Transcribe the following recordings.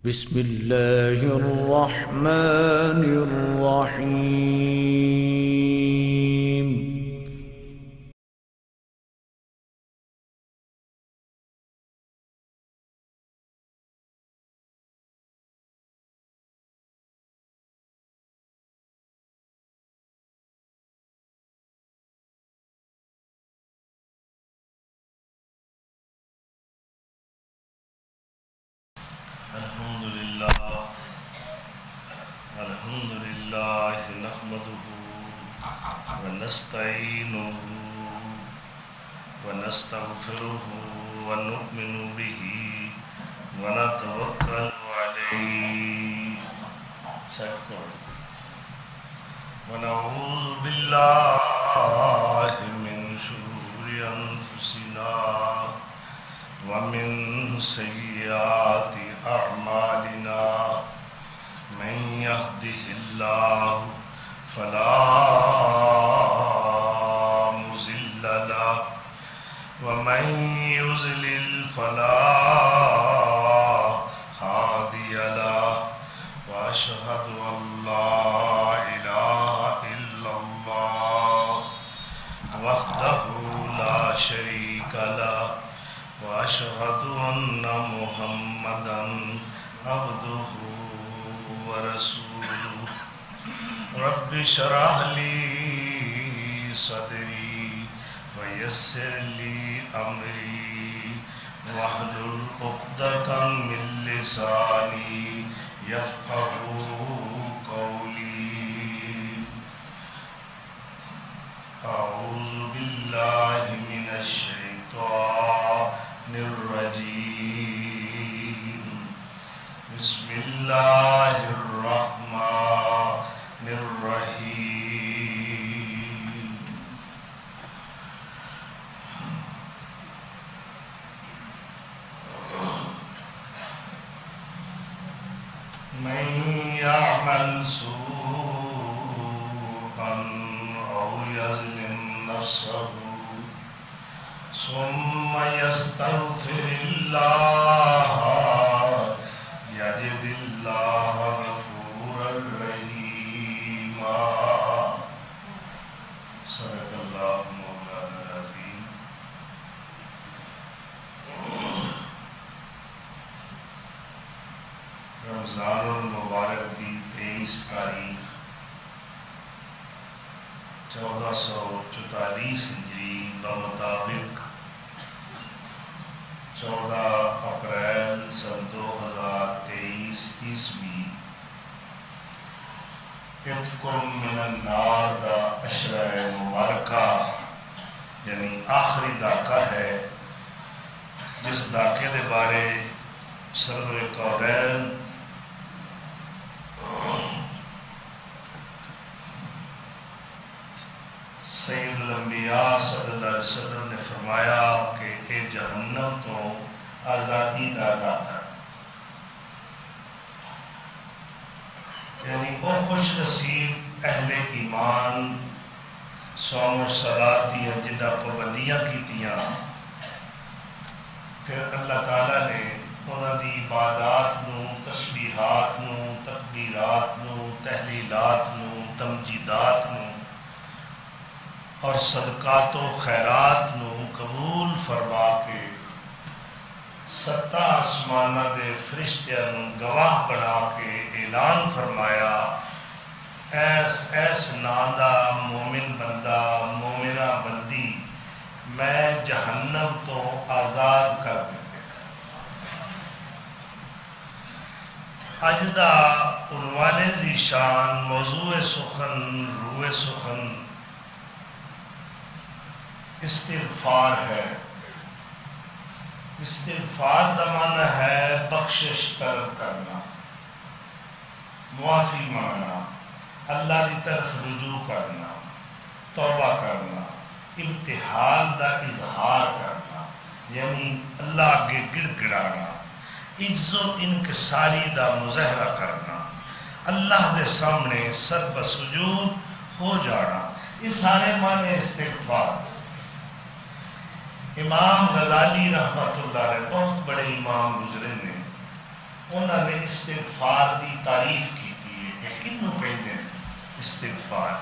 بسم الله الرحمن الرحيم. الحمد لله نحمده ونستعينه ونستغفره ونؤمن به ونتوكل عليه ونعوذ بالله من شرور أنفسنا ومن سيئات أعمالنا من يهده الله فلا مضل له ومن يضلل فلا هادي له وأشهد أن لا إله إلا الله وحده لا شريك له وأشهد أن محمدا عبده ورسوله. رب اشرح لي صدري ويسر لي أمري واحلل عقدة من لساني يفقهوا قولي. أعوذ بالله من الشيطان الرجيم. بسم الله الرحمن الرحيم. من يعمل سوءا أو يظلم نفسه ثم يستغفر الله يجد الله غفورا رحيما. صدق الله مولانا العظيم. رمضان المبارک کی 23 تاریخ 1444 ہجری بمطابق 14 اپریل سن 2023 عیسوی اتقم من النار دا عشرہ مبارکہ یعنی آخری داکہ ہے، جس داکے دے بارے سرور کونین سید الانبیاء صلی اللہ علیہ وسلم نے فرمایا کہ اے جہنم تو آزادی دا داکہ، یعنی وہ خوش نصیب اہل ایمان صوم و صلاۃ دیا جنہ پابندیاں کیتیاں، پھر اللہ تعالیٰ نے انہاں دی عبادات نو، تسبیحات نو، تکبیرات نو، تحلیلات نو، تمجیدات نو اور صدقات و خیرات نو قبول فرما کے ستہ آسمانہ دے فرشتیاں نو گواہ بنا کے اعلان فرمایا، ایس نادا مومن بندہ مومنہ بندی میں جہنم تو آزاد کر دیتے۔ اج دا عنوان ذیشان موضوع سخن روح سخن استغفار ہے۔ استغفار دا معنی ہے بخشش طلب کرنا، معافی مانگنا، اللہ کی طرف رجوع کرنا، توبہ کرنا، ابتحال دا اظہار کرنا یعنی اللہ آگے گڑ گڑانا، عجز و انکساری دا مظاہرہ کرنا، اللہ دے سامنے سر بسجود ہو جانا، یہ سارے معنی استغفار۔ امام غزالی رحمت اللہ علیہ بہت بڑے امام گزرے نے، انہوں نے استغفار دی تعریف کی کہ کنوں کہتے ہیں استغفار،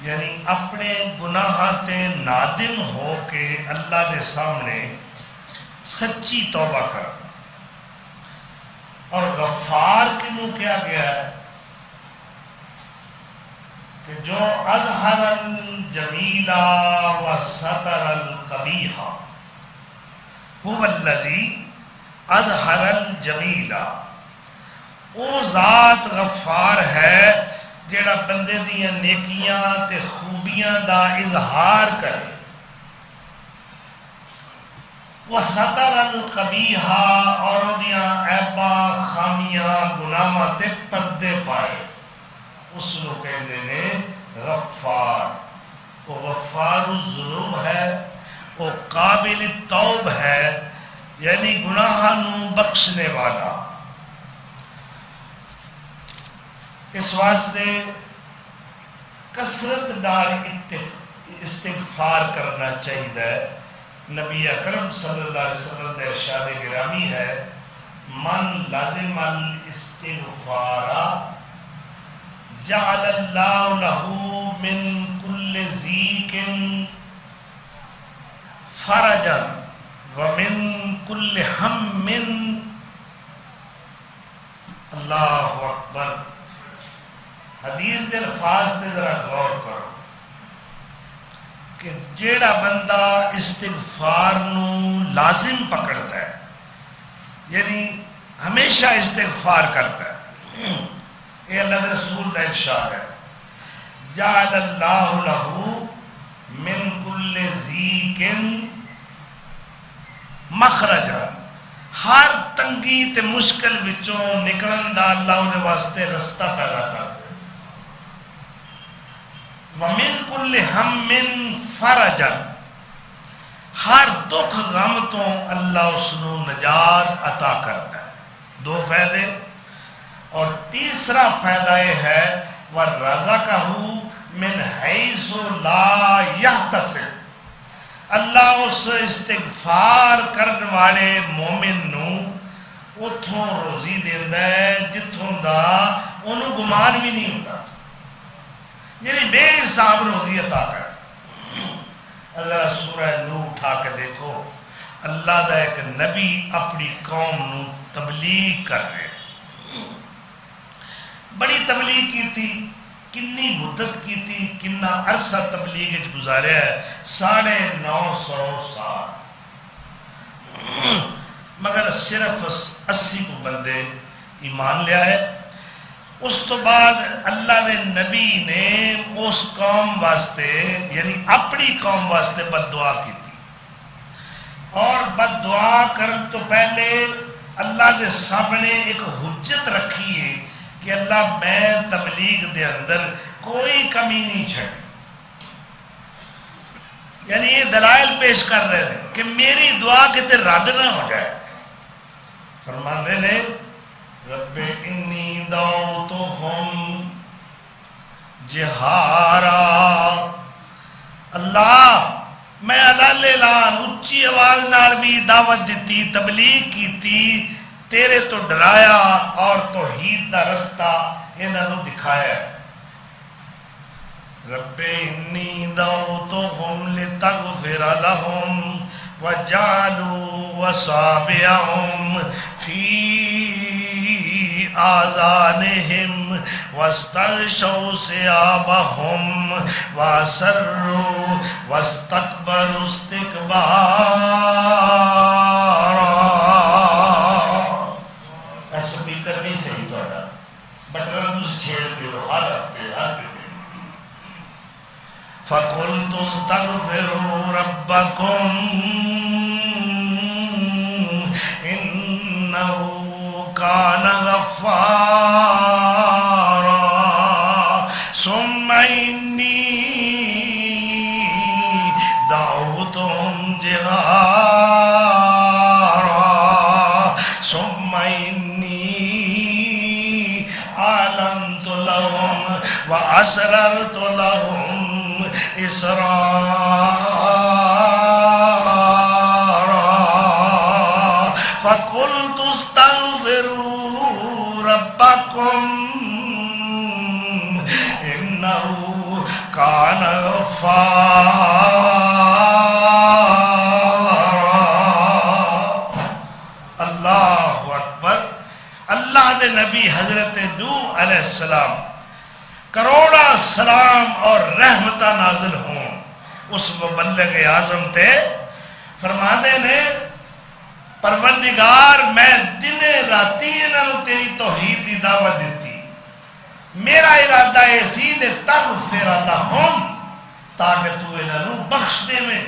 یعنی اپنے گناہاں تے نادم ہو کے اللہ دے سامنے سچی توبہ کرنا۔ اور غفار کنوں کیا گیا ہے کہ جو اظہر الجمیل و ستر القبیح هو الذی اظہر الجمیل، وہ ذات غفار ہے جڑا بندے دیاں نیکیاں تے خوبیاں دا اظہار کرے، وَسَتَرَ الْقَبِیحَ، اور دیاں عیباں خامیاں گناہاں تے پردے پائے، اس نو کہندے نے غفار۔ وہ غفار الذنوب ہے، وہ قابل توب ہے، یعنی گناہاں نو بخشنے والا۔ اس واسطے کثرت نال استغفار کرنا چاہیے۔ نبی اکرم صلی اللہ علیہ وسلم نے ارشاد گرامی ہے، من لازم الاستغفار جعل اللہ لہ من کل ضیق فرجا ومن کل ہم۔ اللہ اکبر۔ حدیث کے الفاظ تے ذرا غور کرو کہ جیڑا بندہ استغفار نو لازم پکڑتا ہے، یعنی ہمیشہ استغفار کرتا ہے، یہ اللہ کے رسول کا ارشاد ہے، جعل اللہ لہ من کل ضیق مخرجا، ہر تنگی تے مشکل وچوں نکلن دا اللہ دے واسطے رستہ پیدا کرتا ہے، وَمِن كُلِّ هَمٍّ فَرَجًا، ہر دکھ غم تو اللہ اس نو نجات عطا کرتا ہے۔ دو فائدے، اور تیسرا فائدہ یہ ہے وَرَزَقَهُ مِنْ حَيْثُ لَا يَحْتَسِبُ، اللہ اس استغفار کرنے والے مومن نو اتھوں روزی دیندا ہے جتھوں دا انہوں گمان بھی نہیں ہوتا، یعنی بے حساب روزی عطا کر۔ اللہ سورہ نوح اٹھا کے دیکھو، اللہ دا ایک نبی اپنی قوم نو تبلیغ کر رہے، بڑی تبلیغ کی تھی، کنی مدت کی تھی، کنا عرصہ تبلیغ گزاریا ہے، 950 سال، مگر صرف 80 کو بندے ایمان لیا ہے۔ اس تو بعد اللہ دے نبی نے اس قوم واسطے، یعنی اپنی قوم واسطے بد دعا کی تھی، اور بد دعا کرن تو پہلے اللہ دے سامنے ایک حجت رکھی ہے کہ اللہ میں تبلیغ دے اندر کوئی کمی نہیں چھڑی، یعنی یہ دلائل پیش کر رہے ہیں کہ میری دعا کتے رد نہ ہو جائے۔ فرماندے نے رب انی دعوتہم جہارا، اللہ میں علل اعلان اچھی آواز نال بھی دعوت دیتی، تبلیغ کیتی، تیرے تو ڈرایا اور توحید دا رستہ انہاں نوں دکھایا۔ رب انی دعوتہم لتغفر لہم وجعلوا اصابعہم فی آذانہم واستغشوا ثیابہم واسروا واستکبروا استکبارا۔ سپیکر نہیں صحیح تھوڑا، بٹن تسی چھیڑتے ہو ہر ہفتے ہر دن۔ فَقُلْتُ اسْتَغْفِرُوا رَبَّكُمْ إِنَّهُ كَانَ غَفَّارًا ثُمَّ إِنِّي دَعَوْتُهُمْ جِهَارًا ثُمَّ إِنِّي أَعْلَنْتُ لَهُمْ وَأَسْرَرْتُ لَهُمْ إسرارا فقلت استغفر ربکم انہو کان غفارا۔ اللہ اکبر۔ اللہ دے نبی حضرت نوح علیہ السلام کروڑا سلام اور رحمتہ نازل ہوں اس مبلغ اعظم تے، فرماندے نے پروردگار میں دن راتی انہوں تیری توحید دی دعوت دیتی، میرا ارادہ ایسی لتغفر لہم تاکہ تو انہوں بخش دے میں،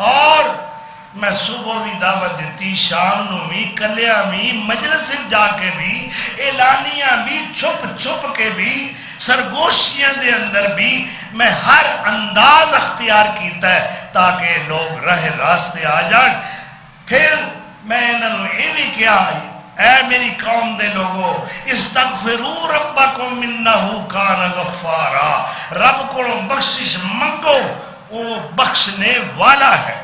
اور میں صبح بھی دعوت دیتی، شام نو بھی، کلیاں بھی، مجلس سے جا کے بھی، اعلانیاں بھی، چھپ چھپ کے بھی، سرگوشیاں دے اندر بھی میں ہر انداز اختیار کیتا ہے تاکہ لوگ راہ راستے آ جان۔ پھر میں انہوں یہ بھی کیا، اے میری قوم دے لوگو استغفروا ربکم انہو کان غفارا، رب کو بخشش منگو، وہ بخشنے والا ہے۔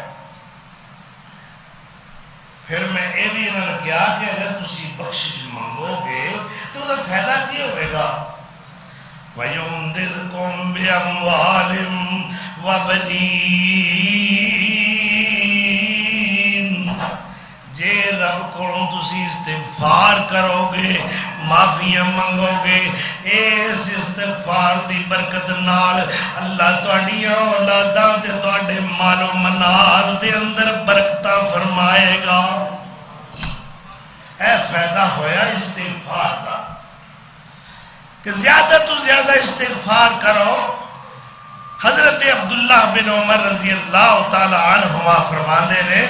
پھر میں یہ بھی انہوں نے کیا کہ اگر تسی بخشش منگو گے تو وہ فائدہ کی ہوئے گا، وَيُمْدِدْكُمْ بِأَمْوَالٍ وَبَنِينَ، جے رب کو تسی استغفار کرو گے، معافیاں منگو گے، اس استغفار دی برکت نال اللہ تہاڈیاں اولاداں تے تہاڈے مال و منال دے اندر برکتاں فرمائے گا۔ اے فائدہ ہویا استغفار کا کہ زیادہ تو زیادہ استغفار کرو۔ حضرت عبداللہ بن عمر رضی اللہ تعالی عنہما فرماندے نے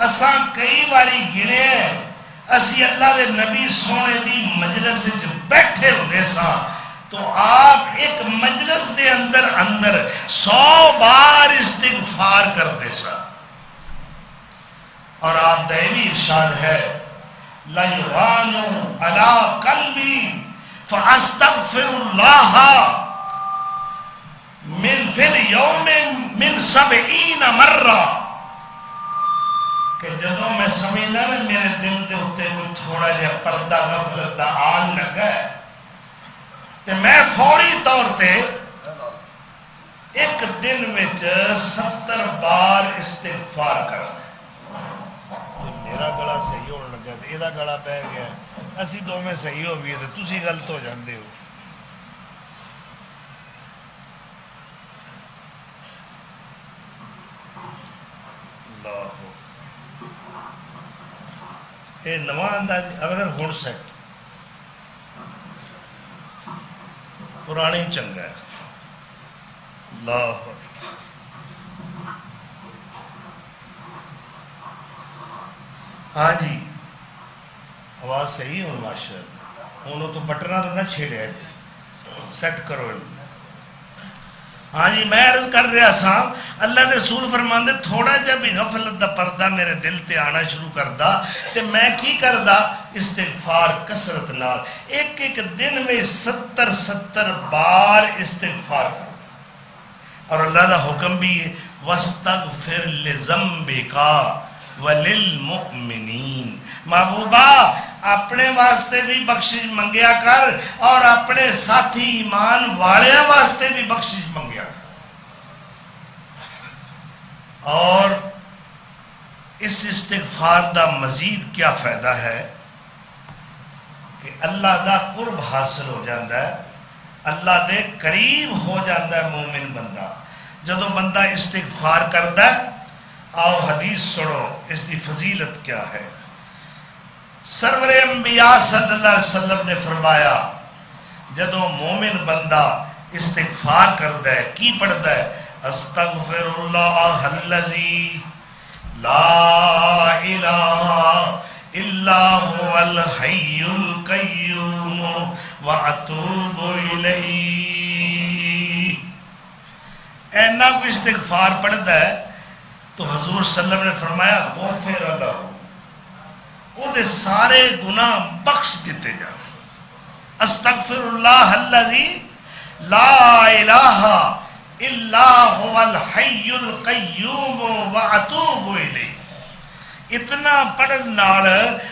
اساں کئی باری گنے اسی اللہ دے نبی سونے دی مجلس وچ بیٹھے ہوندے ساں تو آپ ایک مجلس دے اندر 100 بار استغفار کرتے ساں، اور آپ دا بھی ارشاد ہے لَيُغَانُ عَلَىٰ قَلْبِي فَأَسْتَغْفِرُ اللَّهَ من فی اليوم من 70 مرہ، کہ جدوں میں سمجھدا نا میرے دل دے اتے کوئی تھوڑا جہا پردہ غفلت دا آن لگا ہے تے میں فوری طور تے ایک دن وچ 70 بار استغفار کرا۔ میرا گلا صحیح ہونے لگا تے ایدہ گلا بہ گیا، اسی دو میں صحیح ہو گئی تے تسی غلط ہو جاندے ہو۔ اللہ اے نواں انداز اب اگر ہن سیٹ پرانی چنگا ہے۔ اللہ ہاں جی آواز صحیح ہو ماشاءاللہ، انہوں تو بٹنا تو نہ چھیڑے سیٹ کرو۔ ہاں جی میں عرض کر رہا سا اللہ دے رسول فرماندے تھوڑا جا بھی غفلت دا پردہ میرے دل تے آنا شروع کردا تے میں کی کردا استغفار کثرت نال ایک ایک دن میں 70 بار استغفار کردا، اور اللہ دا حکم بھی ہے وَاسْتَغْفِرْ لِذَنْبِكَ وَلِلْمُؤْمِنِينَ، محبوبہ اپنے واسطے بھی بخشش منگیا کر اور اپنے ساتھی ایمان والیاں واسطے بھی بخشش منگیا کر۔ اور اس استغفار دا مزید کیا فائدہ ہے کہ اللہ دا قرب حاصل ہو جاندہ ہے، اللہ دے قریب ہو جاندہ ہے مومن بندہ جدو بندہ استغفار کردہ ہے۔ آؤ حدیث سنو اس دی فضیلت کیا ہے۔ سرور انبیاء صلی اللہ علیہ وسلم نے فرمایا جدو مومن بندہ استغفار کرتا ہے کی پڑھتا ہے استغفر اللہ الذی لا الہ الا هو الحی القیوم واتوب الیہ۔ اینا کو استغفار پڑھتا ہے تو حضور صلی اللہ علیہ وسلم نے فرمایا غفر اللہ، وہ دے سارے گناہ بخش دیتے جا۔ استغفر اللہ الذی لا الہ الا هو الحی القیوم واتوب الیہ، اتنا پڑھن نال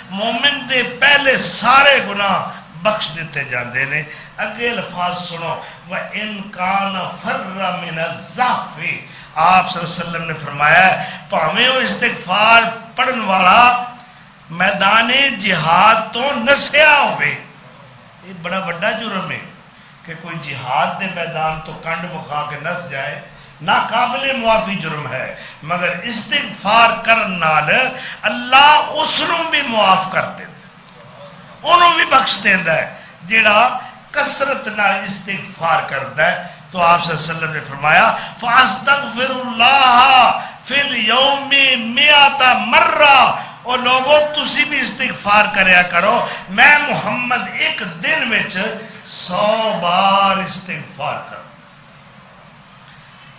مومن دے پہلے سارے گناہ بخش دیتے جاندے نے. اگے الفاظ سنو، وَإِن كَانَ فَرَّ مِنَ الزَّحْفِ، آپ صلی اللہ علیہ وسلم نے فرمایا ہے پاویں وہ استغفار پڑھن والا میدان جہاد تو نسیا ہوئے. یہ بڑا بڑا جرم ہے کہ کوئی جہاد دے میدان تو کنڈ وکھا کے نس جائے، ناقابل معافی جرم ہے. مگر استغفار کرن نال اللہ اس نوں بھی معاف کر دیندا، انہوں بھی بخش دیندا ہے جیڑا کثرت نال استغفار کردا ہے. تو آپ صلی اللہ علیہ وسلم نے فرمایا فاستغفر اللہ فی اليوم 100 مرہ، اور لوگوں تسی بھی استغفار کریا کرو، میں محمد ایک دن میں 100 بار استغفار کروں.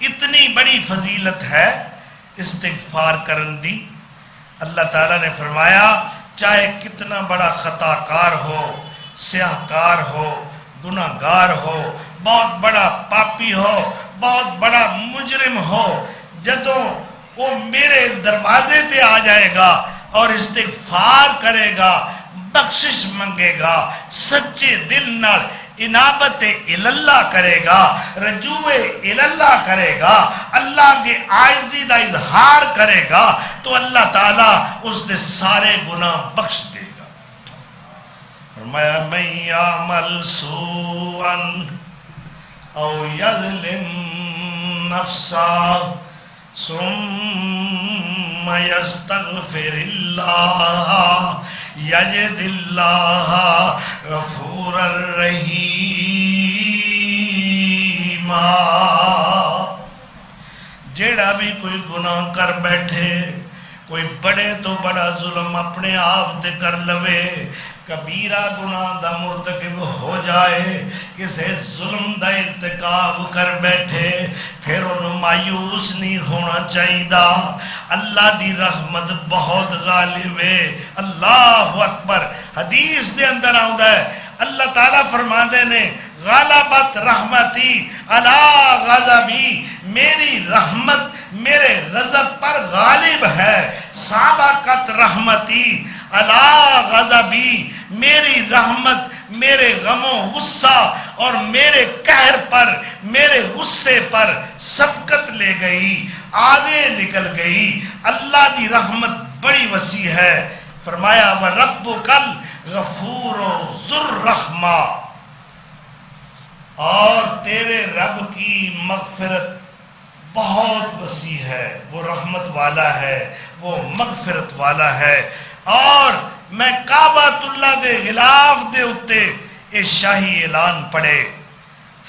اتنی بڑی فضیلت ہے استغفار کرن دی. اللہ تعالیٰ نے فرمایا چاہے کتنا بڑا خطا کار ہو، سیاہ کار ہو، گناہ گار ہو، بہت بڑا پاپی ہو، بہت بڑا مجرم ہو، جدوں وہ میرے دروازے تے آ جائے گا اور استغفار کرے گا، بخشش منگے گا، سچے دل نال انابت اللہ کرے گا، رجوع اللہ کرے گا، اللہ کے عاجزی دا اظہار کرے گا، تو اللہ تعالیٰ اس دے سارے گناہ بخش دے گا. فرمایا من یعمل سوءا او یظلم نفسا ثم یستغفر اللہ یجد اللہ غفورا رحیما. جیڑا بھی کوئی گناہ کر بیٹھے، کوئی بڑے تو بڑا ظلم اپنے آپ تے کر لوے، کبیرہ گناہ دا مرتکب ہو جائے، کسے ظلم دا ارتکاب کر بیٹھے، پھر انہوں مایوس نہیں ہونا چاہیدہ. اللہ دی رحمت بہت غالب ہے. اللہ اکبر. حدیث دے اندر آؤں ہے اللہ تعالیٰ فرما دے نے غالبت رحمتی علی غضبی، میری رحمت میرے غضب پر غالب ہے. سابقت رحمتی علی غضبی، میری رحمت میرے غم و غصہ اور میرے قہر پر، میرے غصے پر سبقت لے گئی، آگے نکل گئی. اللہ دی رحمت بڑی وسیع ہے. فرمایا وَرَبُّكَ الْغَفُورُ ذُو الرَّحْمَةِ، اور تیرے رب کی مغفرت بہت وسیع ہے، وہ رحمت والا ہے، وہ مغفرت والا ہے. اور میں کعبۃ اللہ دے غلاف دے اتے یہ شاہی اعلان پڑھے،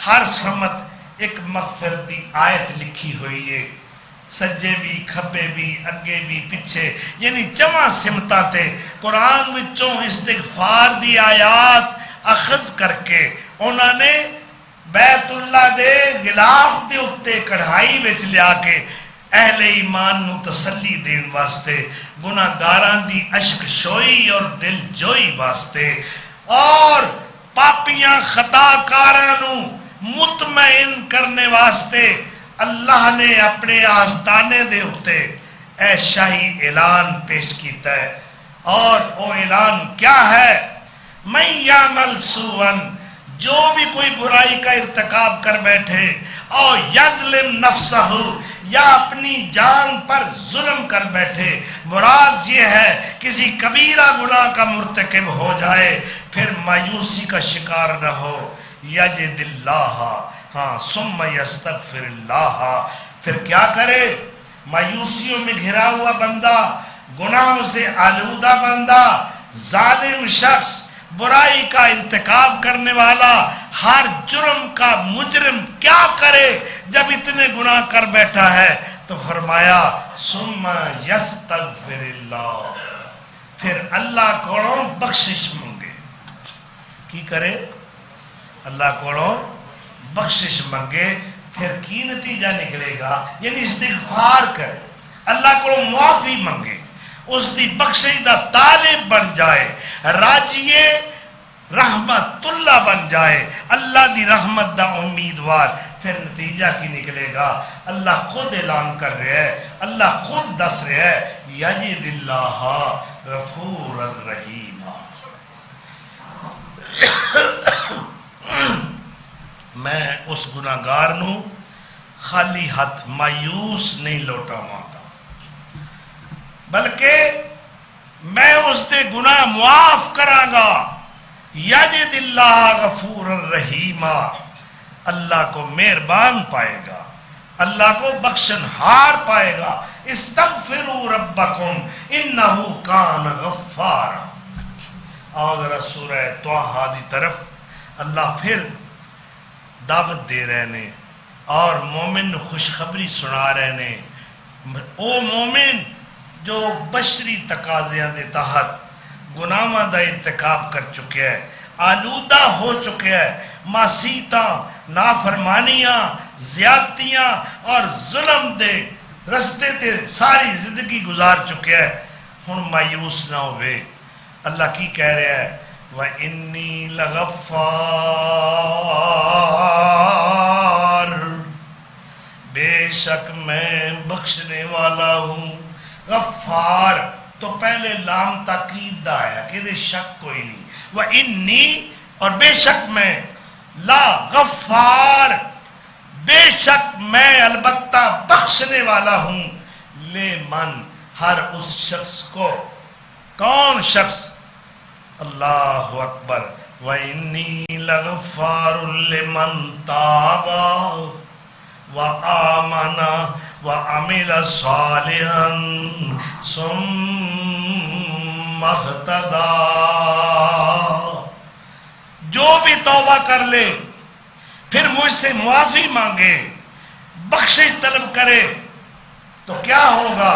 ہر سمت ایک مغفرت دی آیت لکھی ہوئی ہے، سجے بھی کھبے بھی اگے بھی پیچھے، یعنی چواں سمتاں تے قرآن وچوں استغفار دی آیات اخذ کر کے انہوں نے بیت اللہ دے غلاف دے اتے کڑھائی وچ لیا کے اہل ایمان نو تسلی دین واسطے، گناہ گاران دی اشک شوئی اور دل جوئی واسطے، اور پاپیاں خطا کارانو مطمئن کرنے واسطے اللہ نے اپنے آستانے دے اتے اے شاہی اعلان پیش کیتا ہے. اور وہ اعلان کیا ہے؟ من یعمل سوءا، جو بھی کوئی برائی کا ارتکاب کر بیٹھے، اور یظلم نفسہ، یا اپنی جان پر ظلم کر بیٹھے، مراد یہ ہے کسی کبیرہ گناہ کا مرتکب ہو جائے، پھر مایوسی کا شکار نہ ہو، یجد اللہ، ہاں ثم یستغفر اللہ، پھر کیا کرے؟ مایوسیوں میں گھرا ہوا بندہ، گناہوں سے آلودہ بندہ، ظالم شخص، برائی کا ارتکاب کرنے والا، ہر جرم کا مجرم کیا کرے جب اتنے گناہ کر بیٹھا ہے؟ تو فرمایا ثم یستغفر اللہ، پھر اللہ کو بخشش منگے. کی کرے؟ اللہ کو بخشش منگے. پھر کی نتیجہ نکلے گا؟ یعنی استغفار کرے، اللہ کو معافی منگے، اس دی بخشش دا طالب بن جائے، راجیے رحمت اللہ بن جائے، اللہ دی رحمت دا امیدوار. پھر نتیجہ کی نکلے گا؟ اللہ خود اعلان کر رہا ہے، اللہ خود دس رہا ہے یجد اللہ غفور الرحیم۔ میں اس گناہگار نو خالی ہاتھ مایوس نہیں لوٹاواں گا، بلکہ میں اس دے گناہ معاف کراں گا۔ یجد اللہ غفور الرحیم، اللہ کو مہربان پائے گا، اللہ کو بخشن ہار پائے گا۔ استغفروا ربکم انہ کان غفارا۔ اور ذرا سورہ طٰہٰ دی طرف اللہ پھر دعوت دے رہے نے اور مومن خوشخبری سنا رہے نے۔ او مومن جو بشری تقاضیاں دے تحت گناہاں دا ارتکاب کر چکے ہے، آلودہ ہو چکے ہے، معصیتاں، نافرمانیاں، زیادتیاں اور ظلم دے رستے تے ساری زندگی گزار چکے ہے، ہن مایوس نہ ہوئے۔ اللہ کی کہہ رہا ہے وَإِنِّي لَغَفَّارٌ، بے شک میں بخشنے والا ہوں۔ غفار تو پہلے لام تاکید دا آیا کہ دے شک کوئی نہیں۔ وَإِنِّي اور بے شک میں، لا غفار بے شک میں البتہ بخشنے والا ہوں، لے من ہر اس شخص کو۔ کون شخص؟ اللہ اکبر۔ وَإِنِّي لَغَفَّارٌ لِمَنْ تَابَ وَآمَنَ وَعَمِلَ صَالِحًا ثُمَّ اهْتَدَىٰ۔ جو بھی توبہ کر لے، پھر مجھ سے معافی مانگے، بخشش طلب کرے، تو کیا ہوگا؟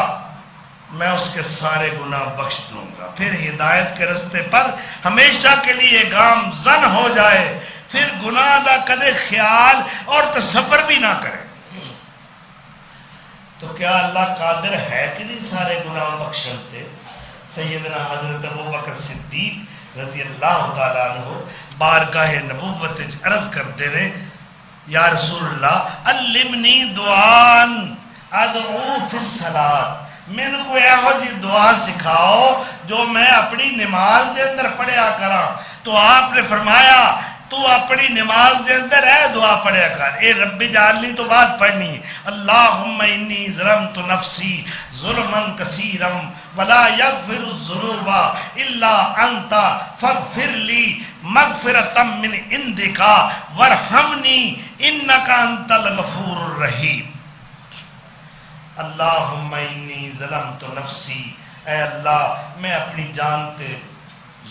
میں اس کے سارے گناہ بخش دوں گا، پھر ہدایت کے رستے پر ہمیشہ کے لیے گامزن ہو جائے، پھر گناہ دا کدے خیال اور تصور بھی نہ کرے۔ تو کیا اللہ قادر ہے کہ نہیں سارے گناہ بخشن تے؟ سیدنا حضرت ابوبکر صدیق رضی اللہ تعالیٰ عنہ بارگاہ نبوت عرض کرتے رہے یا رسول اللہ علمنی دعان ادعو فی الصلاۃ، میں نے کوئی ایہو جی دعا سکھاؤ جو میں اپنی نماز دے اندر پڑھیا کراں۔ تو آپ نے فرمایا تو اپنی نماز دے اندر اے دعا پڑھیا کر، اے رب جعلنی تو بات پڑھنی، اللہم انی ظلمت نفسی ظلما کثیرا ولا یغفر الذنوب الا انت فاغفر لی مغفرۃ من عندک وارحمنی انک انت الغفور الرحیم۔ اللہم انی ظلمت نفسی، اے اللہ میں اپنی جان تے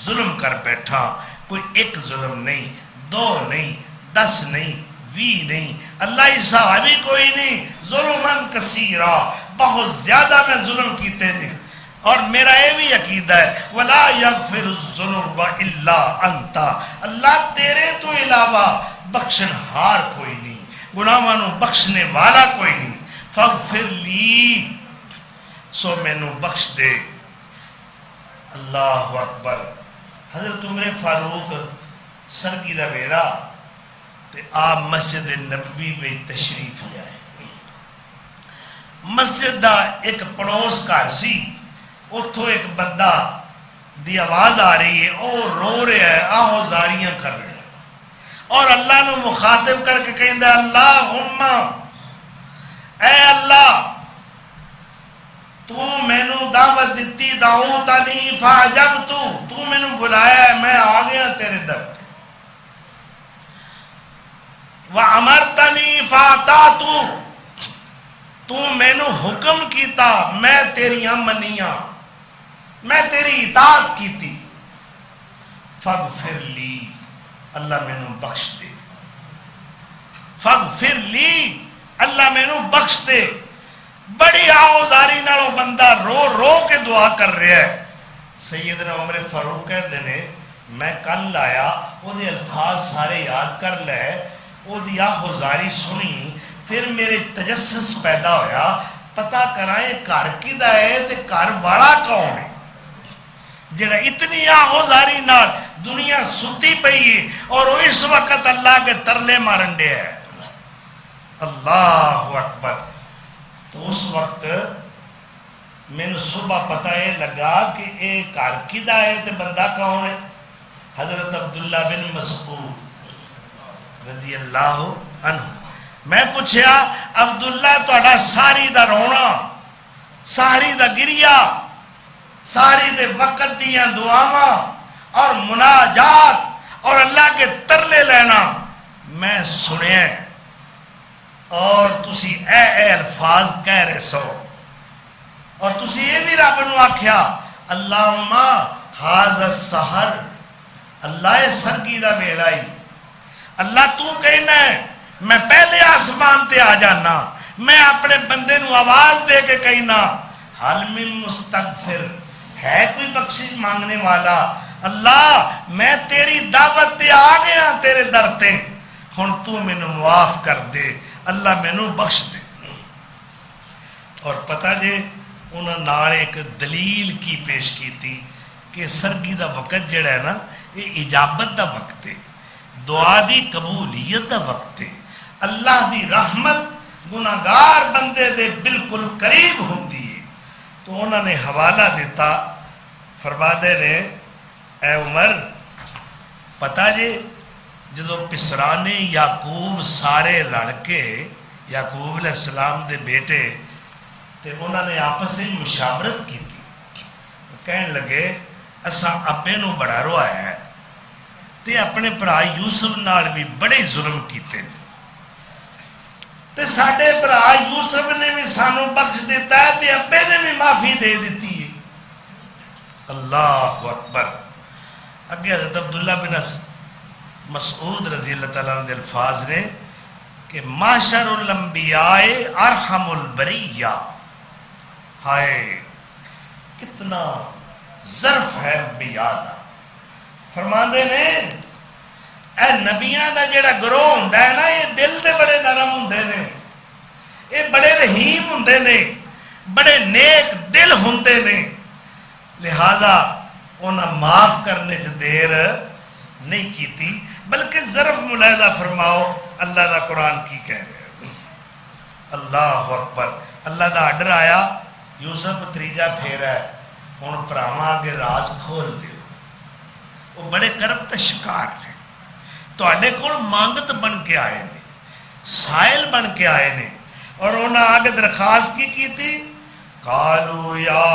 ظلم کر بیٹھا، کوئی ایک ظلم نہیں، دو نہیں، 10 نہیں، 20 نہیں، اللہ حساب ہی کوئی نہیں، ظلمن کثیرا بہت زیادہ میں ظلم کیتے ہیں۔ اور میرا یہ بھی عقیدہ ہے ولا یغفر الذنوب الا انت، اللہ تیرے تو علاوہ بخشن ہار کوئی نہیں، گناہاں نو بخشنے والا کوئی نہیں۔ فاغفر لی، سو میں نو بخش دے۔ اللہ اکبر۔ حضرت عمر فاروق سرگی دا ویلا تے آپ مسجد نبوی میں تشریف لے آئے۔ مسجد دا ایک پڑوس گھر سی، اتھوں ایک بندہ دی آواز آ رہی ہے، او رو رہا ہے، آہو زاریاں کر رہے ہیں، اور اللہ نو مخاطب کر کے کہندہ اللہم، اے اللہ تو میں نو دعوت دیتی دعوتنی فاجبتو، تو میں نو بلایا ہے میں آ گیا تیرے در پہ، وَعَمَرْتَنِي فَعَتَعْتُ، تو میں نو حکم کیتا میں تیریاں منیاں، میں تیری اطاعت کیتی، فَاغْفِرْ لِي، اللہ میں نو بخش دے، فَاغْفِرْ لِي، اللہ میں نو بخش دے۔ بڑی آوزاری نالو بندہ رو رو کے دعا کر رہا ہے۔ سیدنا عمر فاروق کہتے ہیں میں کل آیا، وہ دے الفاظ سارے یاد کر لے، وہ دی آوزاری سنی، پھر میرے تجسس پیدا ہویا، پتہ کرائیں گھر کی دا ہے تے گھر والا کون ہے جڑا اتنی آوزاری نال دنیا ستی پئی ہے اور وہ اس وقت اللہ کے ترلے مارن دے ہے۔ اللہ اکبر. تو اس وقت مینوں صبح پتہ یہ لگا کہ یہ گھر کدا ہے تے بندہ کون ہے؟ حضرت عبداللہ بن مسعود رضی اللہ عنہ. میں پوچھیا عبداللہ تہاڈا ساری دا رونا، ساری دا گریا، ساری دے وقت دیاں دعاواں اور مناجات اور اللہ کے ترلے لینا میں سنیا، اور تسی اے الفاظ کہہ رہے سو، اور تسی یہ بھی رب نو آکھیا اللہم ھذا السحر، اللہ سرگی دا ویلا ہی. اللہ تو کہنا ہے میں پہلے آسمان تے آ جانا، میں اپنے بندے نو آواز دے کے کہنا حل من مستغفر، ہے کوئی بخشش مانگنے والا؟ اللہ میں تیری دعوت تے آ گیا تیرے در تے، ہن تو مینوں معاف کر دے، اللہ مینوں بخش دے. اور پتہ جے انہاں نال ایک دلیل کی پیش کیتی کہ سرگی دا وقت جڑا ہے نا یہ اجابت دا وقت ہے، دعا دی قبولیت دا وقت ہے، اللہ دی رحمت گناہگار بندے دے بالکل قریب ہوندی ہے. تو انہوں نے حوالہ دیتا، فرماتے نے اے عمر پتہ جے جدو پسرانے یعقوب سارے رل کے یعقوب علیہ السلام دے بیٹے تے انہوں نے آپس میں مشاورت کی تھی، کہنے لگے اساں ابے نو بڑا روایا ہے تے اپنے بھرا یوسف نال بھی بڑے ظلم کیتے ہیں، تے ساڈے بھرا یوسف نے بھی سانو بخش دیتا ہے تے ابے نے بھی معافی دے دیتی ہے. اللہ اکبر. اگے حضرت عبداللہ بن مسعود رضی اللہ تعالیٰ عنہ دے الفاظ نے کہ معاشر الانبیاء ارحم البریہ، ہائے کتنا ظرف ہے انبیاء دا. فرماندے نے اے نبیاں دا جڑا گروہ ہوندا ہے نا یہ دل دے بڑے نرم ہوندے نے، یہ بڑے رحیم ہوندے نے، بڑے نیک دل ہوندے نے، لہذا انہاں معاف کرنے چ دیر نہیں کیتی. بلکہ ظرف ملاحظہ فرماؤ اللہ دا قرآن کی کہہ رہے ہیں. اللہ اکبر. اللہ دا آرڈر آیا یوسف تریجا پھیرا ہے ہن بھراواں اگے راز کھول دیو. وہ بڑے کرب تے شکار نے، تواڈے کول مانگت بن کے آئے نے، سائل بن کے آئے نے، اور انہاں آگے درخواست کی تھی قالوا یا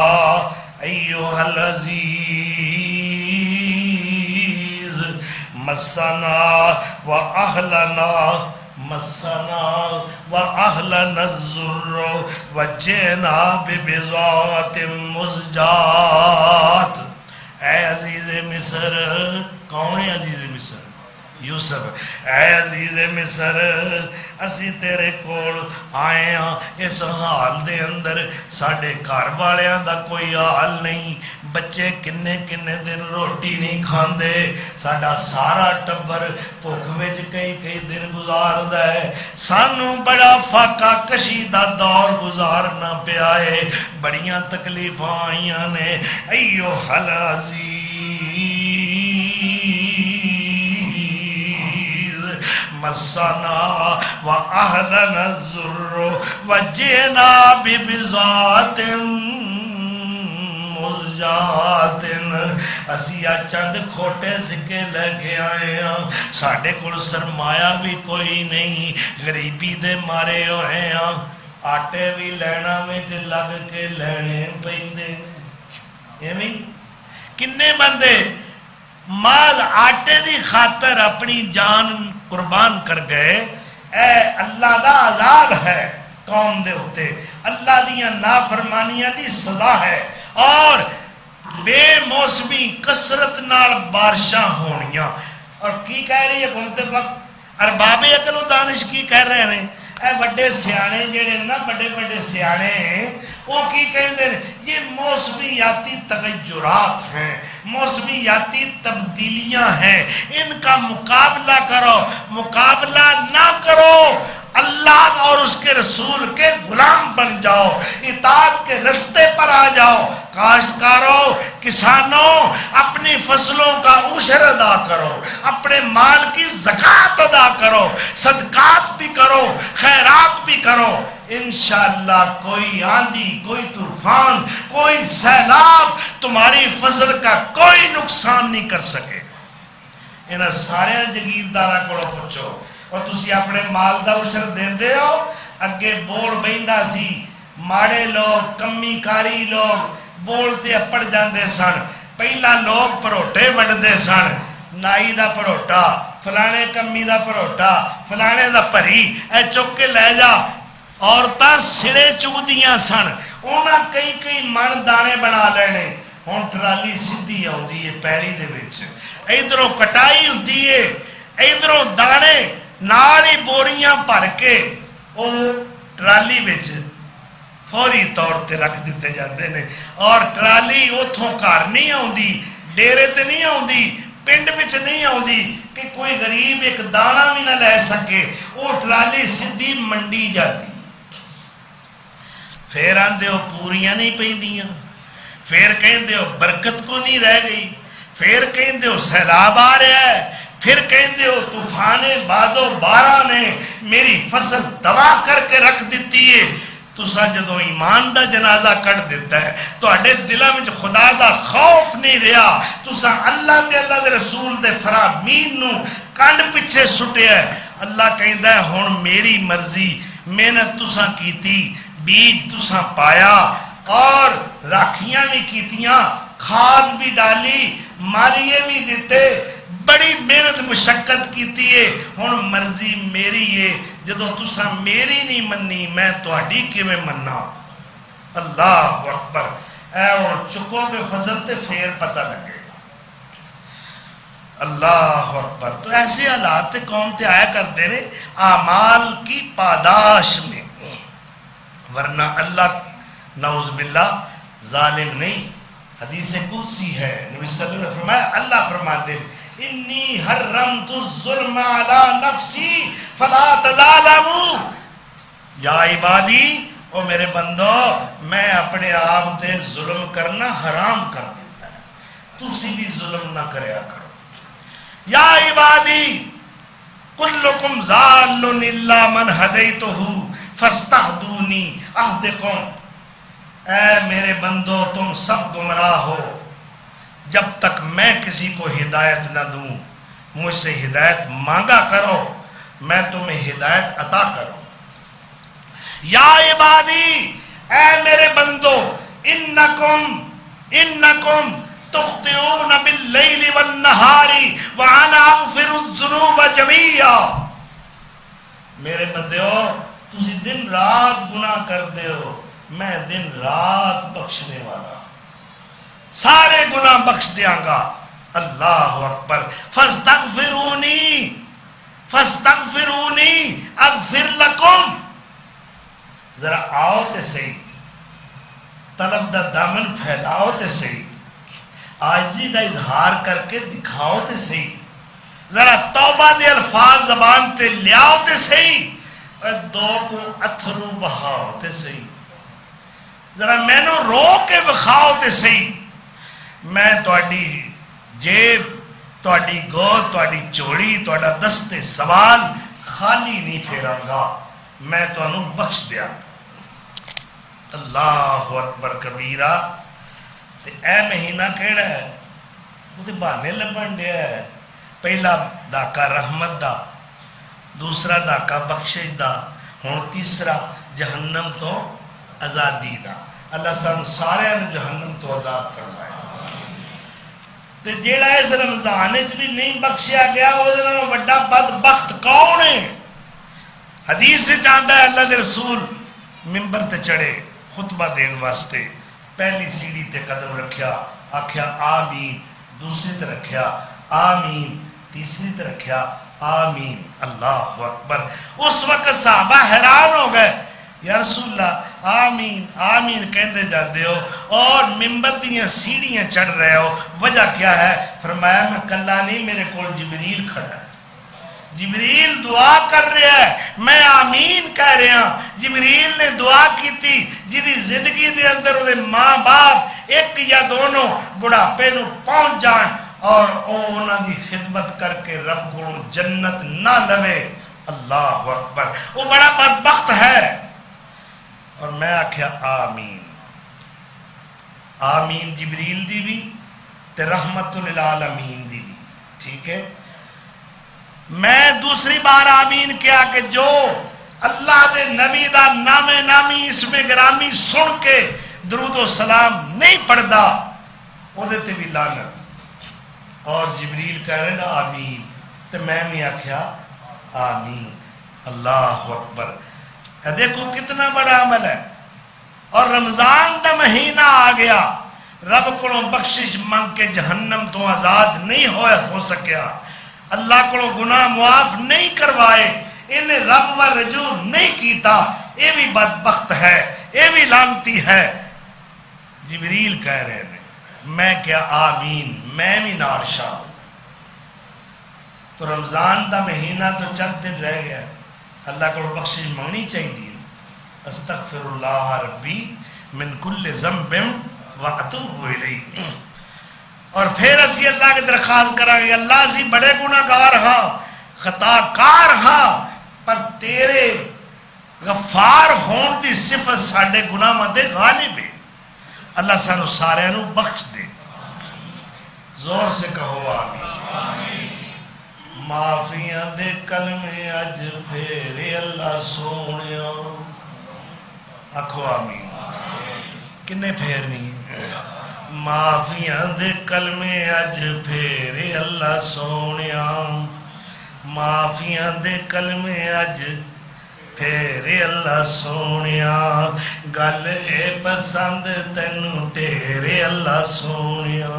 ایھا العزیز مسنا و اہلنا الضر وجئنا ببضاعۃ مزجاۃ. اے عزیز مصر، کون ہے عزیز مصر؟ یوسف. اے عزیز مصر اسی تیرے کول آئے ہاں اس حال دے اندر، ساڈے گھر والیاں دا کوئی حال نہیں، بچے کنے کنے دن روٹی نہیں کھاندے، ساڈا سارا ٹبر بھوک وچ کئی دن گزاردا ہے، سانو بڑا فاقہ کشی دا دور گزارنا پیا ہے، بڑیاں تکلیفاں آئیاں نے. ایو العزیز مسنا و اہلنا الضر وجئنا ببضاعۃ مزجاۃ. اسی چند کھوٹے سکے لے کے آئے ہاں، ساڈے کول سرمایہ بھی کوئی نہیں، غریبی دے مارے ہوئے ہاں، آٹے بھی لینا میں تے لگ کے لینے پیندے نے. ایویں کنے بندے مال آٹے دی خاطر اپنی جان قربان کر گئے. اے اللہ دا عذاب ہے قوم دے ہوتے، اللہ دیاں نافرمانیاں دی سزا ہے، اور بے موسمی کثرت نال بارشاں ہونیاں. اور کی کہہ رہی ہے گھومتے وقت ارباب عقل و دانش کی کہہ رہے ہیں؟ اے بڑے سیانے جڑے نا بڑے بڑے سیانے وہ کی کہتے ہیں یہ موسمیاتی تغیرات ہیں، موسمیاتی تبدیلیاں ہیں، ان کا مقابلہ کرو. مقابلہ نہ کرو، اللہ اور اس کے رسول کے غلام بن جاؤ، اطاعت کے رستے پر آ جاؤ. کاشتکاروں، کسانوں، اپنی فصلوں کا عشر ادا کرو، اپنے مال کی زکوٰۃ ادا کرو، صدقات بھی کرو، خیرات کرو، انشاءاللہ کوئی آندھی، کوئی طوفان، کوئی سیلاب تمہاری فصل کا کوئی نقصان نہیں کر سکے۔ انہاں سارے جگیرداراں کولوں پوچھو، اور تسی اپنے مال دا عشر دیندے ہو؟ اگے بول بہندا سی، ماڑے لوگ، کمی کاری لوگ بولتے اپڑ جاندے سن، پہلا لوگ پروٹے ونڈدے سن، نائی دا پروٹا، فلانے کمی دا پروٹا، فلانے دا پری، اے چک کے لے جا۔ عورتاں سرے چودیاں سن، انہاں کئی کئی من دانے بنا لینے، ہن ٹرالی سیدھی آؤندی ہے پیلی دے وچ، ادھروں کٹائی ہوندی ہے، ادھروں دانے نال ہی بوریاں بھر کے او ٹرالی وچ فوری طور تے رکھ دیتے جاندے نے، اور ٹرالی اتھوں گھر نہیں آؤندی، ڈیرے تے نہیں آؤندی، پنڈ وچ نہیں آؤندی کہ کوئی غریب ایک دانہ بھی نہ لے سکے، وہ ٹرالی سیدھی منڈی جاتی۔ پھر آندے ہو پوریاں نہیں پیندیاں، پھر کہندے ہو برکت کو نہیں رہ گئی، پھر کہندے ہو سیلاب آ رہا ہے، پھر کہندے ہو طوفانے بادو بارہ نے میری فصل تباہ کر کے رکھ دیتی ہے۔ تسا جدو ایمان دا جنازہ کٹ دیتا ہے تو اڈے دلہ میں خدا دا خوف نہیں رہا، تسا اللہ تے اللہ دے رسول دے فرامین نو کانڈ پیچھے سٹے ہے۔ اللہ کہندا ہے ہن میری مرضی، محنت تسا کیتی، بیج تسا پایا اور راکھیاں بھی کیتیاں، کھاد بھی ڈالی، مالیے بھی دیتے، بڑی محنت مشقت کیتی ہے، ہن مرضی میری ہے، جدو تسا میری نہیں منی میں تہاڈی کیویں مننا۔ اللہ اکبر، اے اور چکو کے فضل تے پھر پتہ لگے گا۔ اللہ اکبر۔ تو ایسے حالات تے قوم تے آیا کرتے رہے اعمال کی پاداش میں، ورنہ اللہ نعوذ باللہ ظالم نہیں۔ حدیث قدسی ہے، نبی صلی اللہ علیہ وسلم نے فرمایا، اللہ فرماتے ہیں انی حرمت الظلم علی نفسی فلا تظالموا، یا عبادی، او میرے بندو میں اپنے آپ تے ظلم کرنا حرام کر دیتا ہے، تسی بھی ظلم نہ کریا کرو۔ یا عبادی کلکم ضال الا من ہدیتہ فاستہدونی اہدکم، اے میرے بندو تم سب گمراہ ہو، جب تک میں کسی کو ہدایت نہ دوں مجھ سے ہدایت مانگا کرو، میں تمہیں ہدایت عطا کروں۔ یا عبادی، اے میرے بندو، انکم تخطئون باللیل والنہار وانا اغفر الذنوب جميعا، میرے بندیو تسی دن رات گناہ کر دے ہو، میں دن رات بخشنے والا، سارے گناہ بخش دیاں گا۔ اللہ اکبر۔ فاستغفرونی اغفر لکم، ذرا آؤ تے صحیح، طلب دا دامن پھیلاؤ تے صحیح، عاجزی دا اظہار کر کے دکھاؤ تے صحیح، ذرا توبہ دے الفاظ زبان تے لیاؤ تے صحیح، اور دو کو اتھرو بہاؤ تے صحیح، ذرا میں نو رو کے بخاؤ تے صحیح، میں تہاڈی جیب، تہاڈی گود، تہاڈی چوڑی، تہاڈا دست سوال خالی نہیں پھیراں گا، میں تانوں بخش دیاں گا۔ اللہ اکبر کبیرہ۔ تے اے مہینہ کیڑا ہے؟ وہ تے بہانے لبن دیا ہے، پہلا داکا رحمت دا، دوسرا داکا بخشش دا، ہن تیسرا جہنم تو آزادی دا۔ اللہ سن سارے جہنم تو آزاد فرمائے۔ تے جیڑا اس رمضان وچ بھی نہیں بخشیا گیا او دے نال وڈا بدبخت کون ہے؟ حدیث وچ آندا ہے اللہ دے رسول منبر تے چڑھے خطبہ دین واسطے، پہلی سیڑھی تے قدم رکھیا، آکھیا آمین، دوسری تے رکھیا آمین، تیسری تے رکھیا آمین۔ اللہ اکبر۔ اس وقت صحابہ حیران ہو گئے، یا رسول اللہ آمین آمین کہندے جاندے ہو اور ممبر دیاں سیڑھیاں چڑھ رہے ہو، وجہ کیا ہے؟ فرمایا میں کلا نہیں، میرے کول جبریل کھڑا ہے، جبریل دعا کر رہا ہے، میں آمین کہہ رہا ہوں۔ جبریل نے دعا کی تھی جدی زندگی دے اندر وہ ماں باپ ایک یا دونوں بڑھاپے نو پہنچ جان اور انہاں دی خدمت کر کے رب کو جنت نہ لوے۔ اللہ اکبر۔ وہ بڑا بدبخت ہے۔ اور میں آکھیا آمین. آمین جبریل دی بھی تے رحمت للعالمین دی بھی. ٹھیک ہے. میں دوسری بار آمین کیا کہ جو اللہ دے نبی دا نام نامی اسم گرامی سن کے درود و سلام نہیں پڑھدا او دے تے بھی لعنت. اور جبریل کہہ رہے نا آمین تے میں بھی آکھیا آمین. اللہ اکبر. دیکھو کتنا بڑا عمل ہے. اور رمضان دا مہینہ آ گیا, رب کو بخشش منگ کے جہنم تو آزاد نہیں ہو سکیا, اللہ کو گناہ معاف نہیں کروائے, انہیں رب و رجوع نہیں کیتا, یہ بھی بدبخت ہے, یہ بھی لعنتی ہے. جبریل کہہ رہے ہیں میں کیا آمین, میں بھی نال شامل. تو رمضان دا مہینہ تو چند دن رہ گیا, اللہ کو بخشش منگنی چاہیے. استغفر اللہ ربی من کل ذنب واتوب الیہ. اور پھر اسی اللہ کی درخواست کریں گے اللہ اسی بڑے گناہگار ہاں, خطا کار ہاں, پر تیرے غفار ہون دی صفت ساڈے گناہاں تے غالب ہے. اللہ سانو سارے نو بخش دے. زور سے کہو آمین. معافیاں دے کلمے اج پھیرے اللہ سونیا. آکھو آمین. کنے پھیرنی معافیاں دے کلمے اج پھیرے اللہ سونیا. معافیاں دے کلمے اج پھیرے اللہ سونیا. گل اے پسند تینوں ٹیرے اللہ سونیا.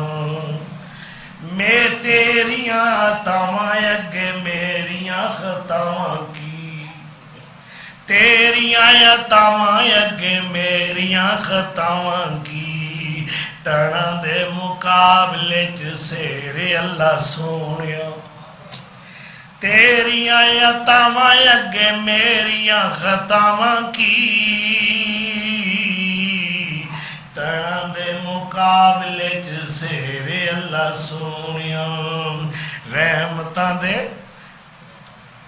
میں تیریاں عطاواں اگے میریاں خطاواں کی, تیریاں عطاواں اگے میریاں خطاواں کی, ٹڑاں دے مقابلے چ سیرے اللہ سونیا. تیریاں عطاواں اگے میریاں خطاواں کی, ٹڑاں دے مقابلے چ سیرے اللہ سونیا. رحمتاں دے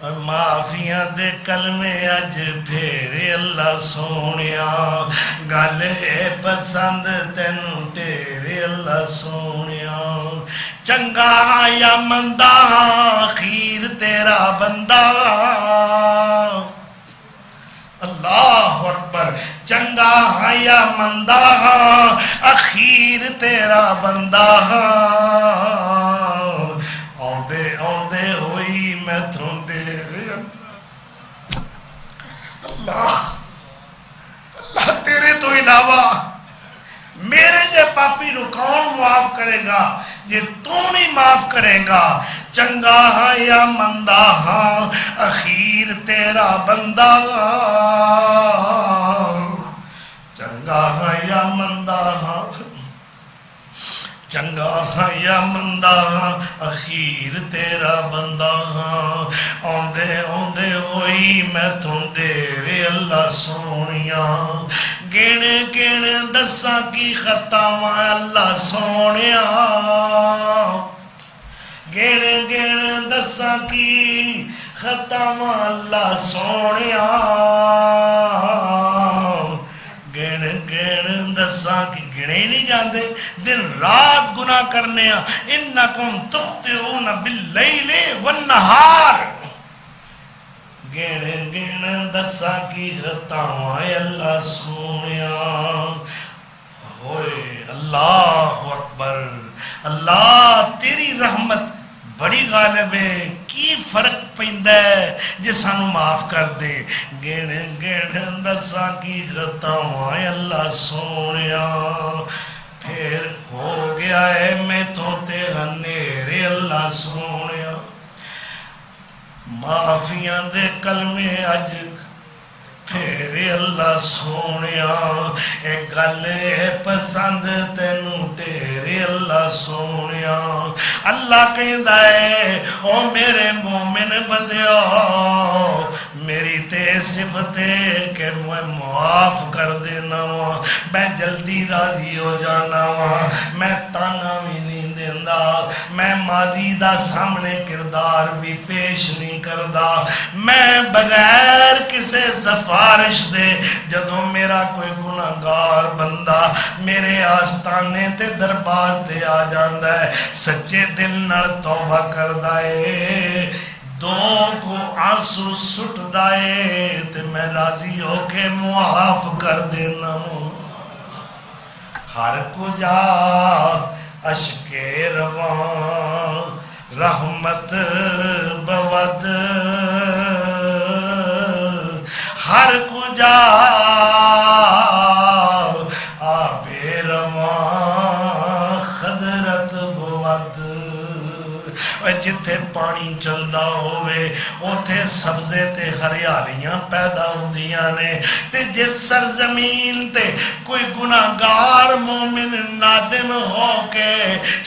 اور معافیاں دے کلمے اج پھیرے اللہ سونیا. گل اے پسند تینوں تیرے اللہ سونیا. چنگا یا مندا خیر تیرا بندہ. اللہ اکبر. چنگا یا مندا اخیر تیرا بندہ. آندے آندے ہوئی میں تھوں دیر. اللہ اللہ تیرے تو علاوہ میرے جے پاپی نو کون معاف کرے گا جے تو نہیں معاف کرے گا. چنگا ہاں یا مندا ہاں اخیر تیرا بندہ. چنگا ہاں یا مندا ہاں, چنگا ہاں یا مندا ہاں اخیر تیرا بندہ. آندے آندے ہوئی میں توں دیر اللہ سونیا. گن گن دساں کی خطاواں اللہ سونیا. گن گن دساں کی خطاواں اللہ سونیا. گن گن دساں کی گنے نہیں جاندے, دن رات گناہ کرنے ہیں. انکم تخطئون باللیل والنہار. گن گن دساں کی خطاواں اللہ سونیا. ہوئے اللہ اکبر. اللہ تیری رحمت بڑی غالب ہے, کی فرق پیندا ہے جے سانو معاف کر دے. گن گن دساں کی خطاواں اللہ سونیا. پھر ہو گیا ہے میں تو تے ہنیرے اللہ سونیا. معافیاں دے کلمے اج پھیرے اللہ سونیا. اے گل اے پسند تینوں ٹیرے اللہ سونیا. اللہ کہندا ہے او میرے مومن بندیو میری تے صفت ہے کہ میں معاف کر دینا وا, میں جلدی راضی ہو جانا وا, میں تانا بھی نہیں دیندہ، میں ماضی دا سامنے کردار بھی پیش نہیں کردہ، میں بغیر کسے سفارش دے جدوں میرا کوئی گناہگار بندہ میرے آستانے تے دربار تے آ جاندہ ہے، سچے دل نال توبہ کردہ ہے، دو کو آنسو سٹ دائے تے میں راضی ہو کے معاف کر دینا ہوں۔ ہر کجا اشک رواں رحمت بود، ہر کجا آب رواں خضرت بود، جتھے پانی چلدا ہوئے اوتھے سبزے تے ہریالیاں پیدا ہوندیاں نے، تے جس سرزمین تے کوئی گناہگار مومن نادم ہو کے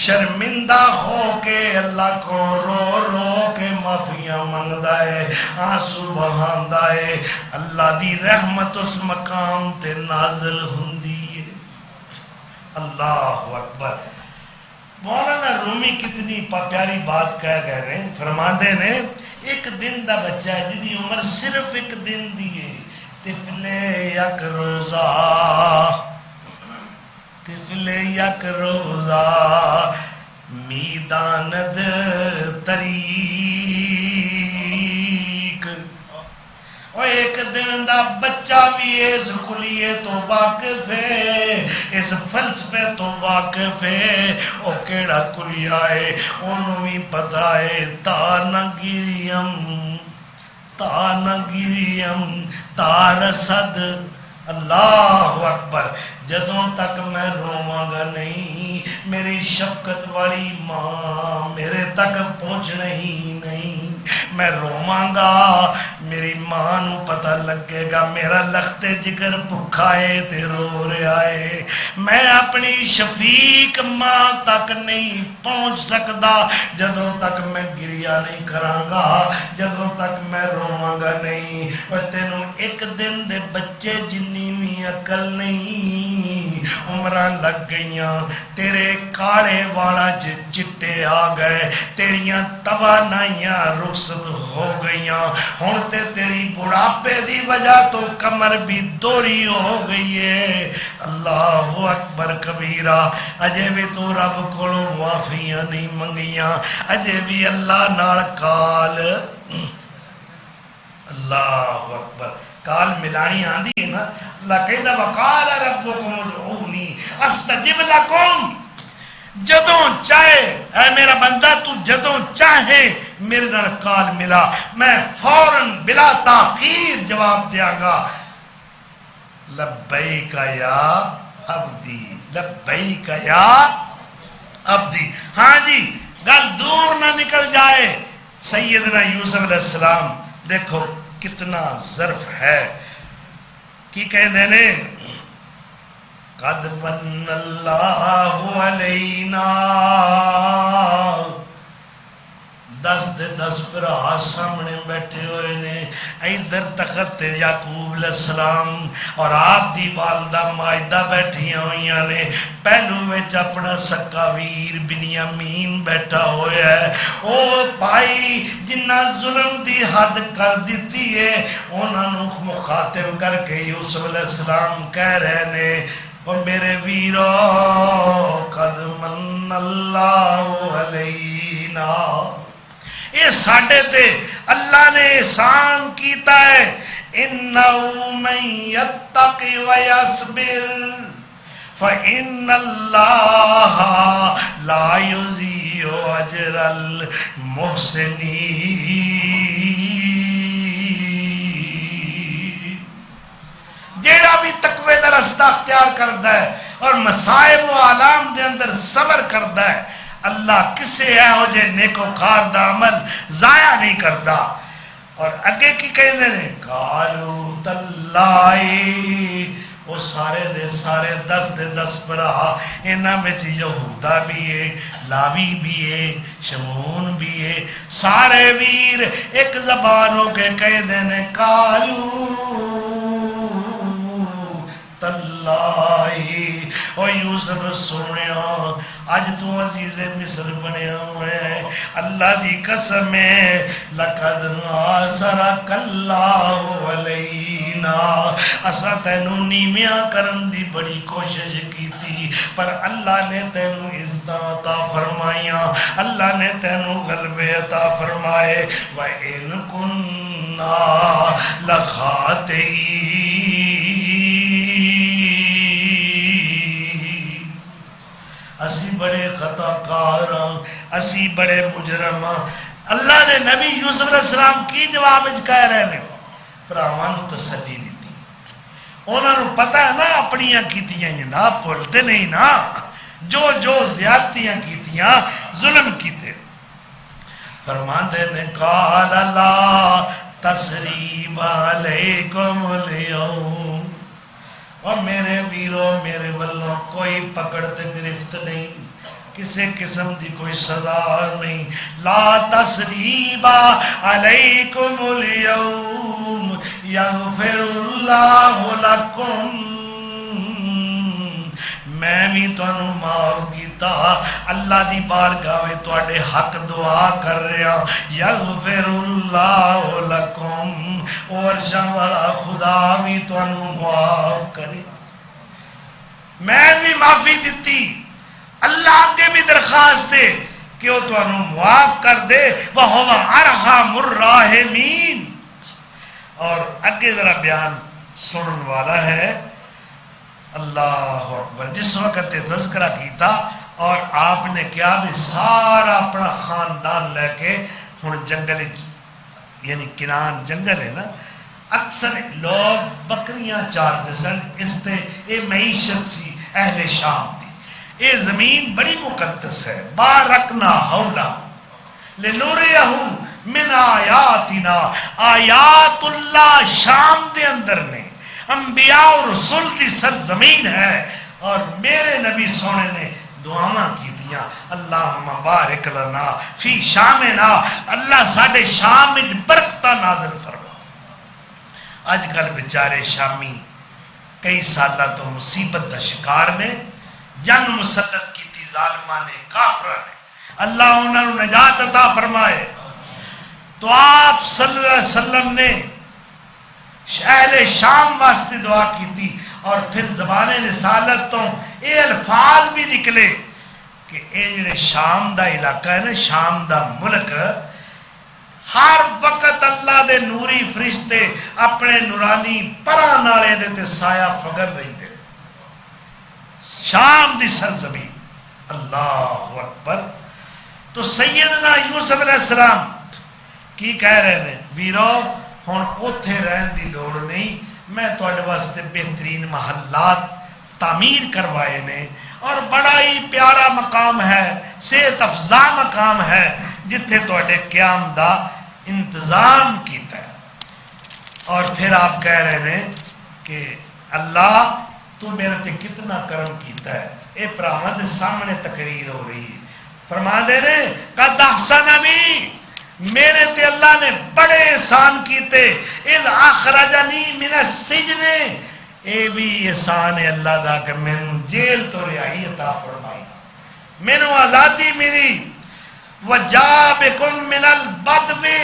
شرمندہ ہو کے اللہ کو رو رو کے معافیاں منگدا ہے، آنسو بہاندا ہے، اللہ دی رحمت اس مقام تے نازل ہوندی ہے۔ اللہ اکبر۔ مولانا رومی کتنی پیاری بات کہہ گئے نے، فرماندے نے ایک دن دا بچہ ہے جدی عمر صرف ایک دن دیئے، طفل یک روزہ، طفل یک روزہ میداند طریق، اور ایک دن دا بچہ بھی اس کلیے تو واقف ہے، اس فلسفے تو واقف ہے، او کیڑا کلیہ ہے انہوں بھی پتہ ہے، تا نہ گریم تا رسد، اللہ اکبر، جدوں تک میں رواں گا نہیں میری شفقت والی ماں میرے تک پہنچ نہیں، میں رواں گا میری ماں نو پتہ لگے گا میرا لخت جگر بھکھا ہے تے رو رہا ہے، میں اپنی شفیق ماں تک نہیں پہنچ سکدا جدوں تک میں گریا نہیں کراں گا، جدوں تک میں رواں گا نہیں۔ اور تینوں ایک دن دے بچے جنی بھی عقل نہیں، عمرہ لگ گئیاں، تیرے کالے والا چٹے آ گئے، تیریاں توانائیاں رخصت ہو گئیاں، ہن تے تیری بڑھاپے دی وجہ تو کمر بھی دوری ہو گئی ہے۔ اللہ اکبر کبیرہ، اجے بھی تو رب کولوں معافیاں نہیں منگیاں، اجے بھی اللہ نال کال، اللہ اکبر، کال ملانی آندی ہے نا، اللہ کہتا وقال ربکم ادعونی استجب لکم، جدوں چاہے اے میرا بندہ تو جدوں چاہے میرے نال کال ملا، میں فوراً بلا تاخیر جواب دیاں گا، لبیک یا عبدی، لبیک یا عبدی۔ ہاں جی، گل دور نہ نکل جائے، سیدنا یوسف علیہ السلام دیکھو کتنا ظرف ہے، کی کہہ دینے قد من اللہ علینا، 10 بھرا سامنے بیٹھے ہوئے نے، ادھر تخت یعقوب علیہ السلام اور آپ دی والدہ مائدہ بیٹھیاں ہوئیاں نے، پہلو وچ اپنا سکا ویر بنیامین بیٹھا ہویا ہے، او بھائی جنہ ظلم دی حد کر دیتی ہے انہاں نو مخاطب کر کے یوسف علیہ السلام کہہ رہے نے، او میرے ویرو قد من اللہ علینا، اے ساڑھے تے اللہ نے احسان کیتا ہے، اِنَّهُ مَن يَتَّقِ وَيَصْبِرْ فَإِنَّ اللَّهَ لَا يُضِيعُ أَجْرَ الْمُحْسِنِينَ۔ جیڑا بھی تقوی دا رستہ اختیار کردا ہے اور مصائب و آلام دے اندر صبر کردا ہے، اللہ کسے ہے ہو جے نیکو کار دا عمل ضائع نہیں کردا۔ اور اگے کی کہندے نے قالو تالائی، وہ سارے دے سارے 10 بھرا، انہاں وچ یہودا بھی ہے، لاوی بھی ہے، شمعون بھی ہے، سارے ویر ایک زبان ہو کے کہندے نے قالو تالائی، او یوسف سنیا اج تو عزیز مصر بنیا ہوا ہے. اللہ دی قسم ہے لقد آثرک اللہ علینا, اسا تینوں نیویاں کرن دی بڑی کوشش کیتی پر اللہ نے تینوں عزت عطا فرمائیاں, اللہ نے تینوں غلبے عطا فرمائے. وَإِن كُنَّا لَخَاطِئِينَ, اسی بڑے خطا کار ہاں, اسی بڑے مجرم ہاں. اللہ نے نبی یوسف علیہ السلام کی جواب کہہ رہے ہیں بھراواں نوں تسلی دیتی. انہاں نوں پتہ ہے نا اپنیاں کیتیاں جناب بھولتے نہیں نا, جو زیادتیاں کیتیاں ظلم کیتے. فرماندے نے قال لا تسریب علیکم اليوم, اور میرے ویرو میرے والوں کوئی پکڑ تے گرفت نہیں, کسی قسم دی کوئی سزا نہیں. لا تسریب علیکم اليوم یغفر اللہ لکم, میں بھی تانوں معاف کیتا, اللہ دی بارگاہ وچ تواڈے حق دعا کر رہا. یغفر اللہ لکم, اور عرشاں والا خدا بھی تانوں معاف کرے. میں بھی معافی دتی, اللہ اگے بھی درخواست ہے کہ وہ تانوں معاف کر دے. وَهُوَ أَرْحَمُ الرَّاحِمِينَ. اور اگے ذرا بیان سنن والا ہے. اللہ اکبر, جس وقت تذکرہ کیتا اور آپ نے کیا بھی سارا اپنا خاندان لے کے ہن جنگل, یعنی کنان جنگل ہے نا, اکثر لوگ بکریاں چارتے سن, اس تے یہ معیشت سی اہل شام دی. یہ زمین بڑی مقدس ہے. بارکنا حولا لنوریہ من آیاتنا, آیات اللہ شام دے اندر نے, انبیاء اور رسول دی سرزمین ہے. اور میرے نبی سونے نے دعاواں کی دیاں, اللہم بارک لنا فی شامنا, اللہ ساڑھے شام میں برکتہ نازل فرما. آج کل بیچارے شامی کئی سالہ تو مصیبت دا شکار نے, جنگ مسلط کی تھی ظالمہ نے, کافرہ نے, اللہ انہوں نے نجات عطا فرمائے. تو آپ صلی اللہ علیہ وسلم نے اہل شام واسطے دعا کی تھی, اور پھر زبان رسالت تو اے الفاظ بھی نکلے کہ اے جڑے شام دا علاقہ ہے نا, شام دا ملک, ہر وقت اللہ دے نوری فرشتے اپنے نورانی پرا نالے دے تے سایہ فگر رہی دے. شام دی سرزمین, اللہ اکبر. تو سیدنا یوسف علیہ السلام کی کہہ رہے ہیں, ویرو ہن اوتھے رہن دی لوڑ نہیں, میں تواڈے واسطے بہترین محلات تعمیر کروائے نے, اور بڑا ہی پیارا مقام ہے, صحت افزا مقام ہے, جتھے تواڈے قیام دا انتظام کیتا ہے. اور پھر آپ کہہ رہے ہیں کہ اللہ تو میرے تے کتنا کرم کیتا ہے. اے پراواں دے سامنے تقریر ہو رہی ہے. فرما دے رہے قد احسن بی, میرے تے اللہ نے بڑے احسان کیتے. اذ اخرجنی من السجن, اے بھی احسان ہے اللہ دا کہ میں جیل تو رہائی عطا فرمائی, مینوں آزادی ملی. وجا بکم من البدو,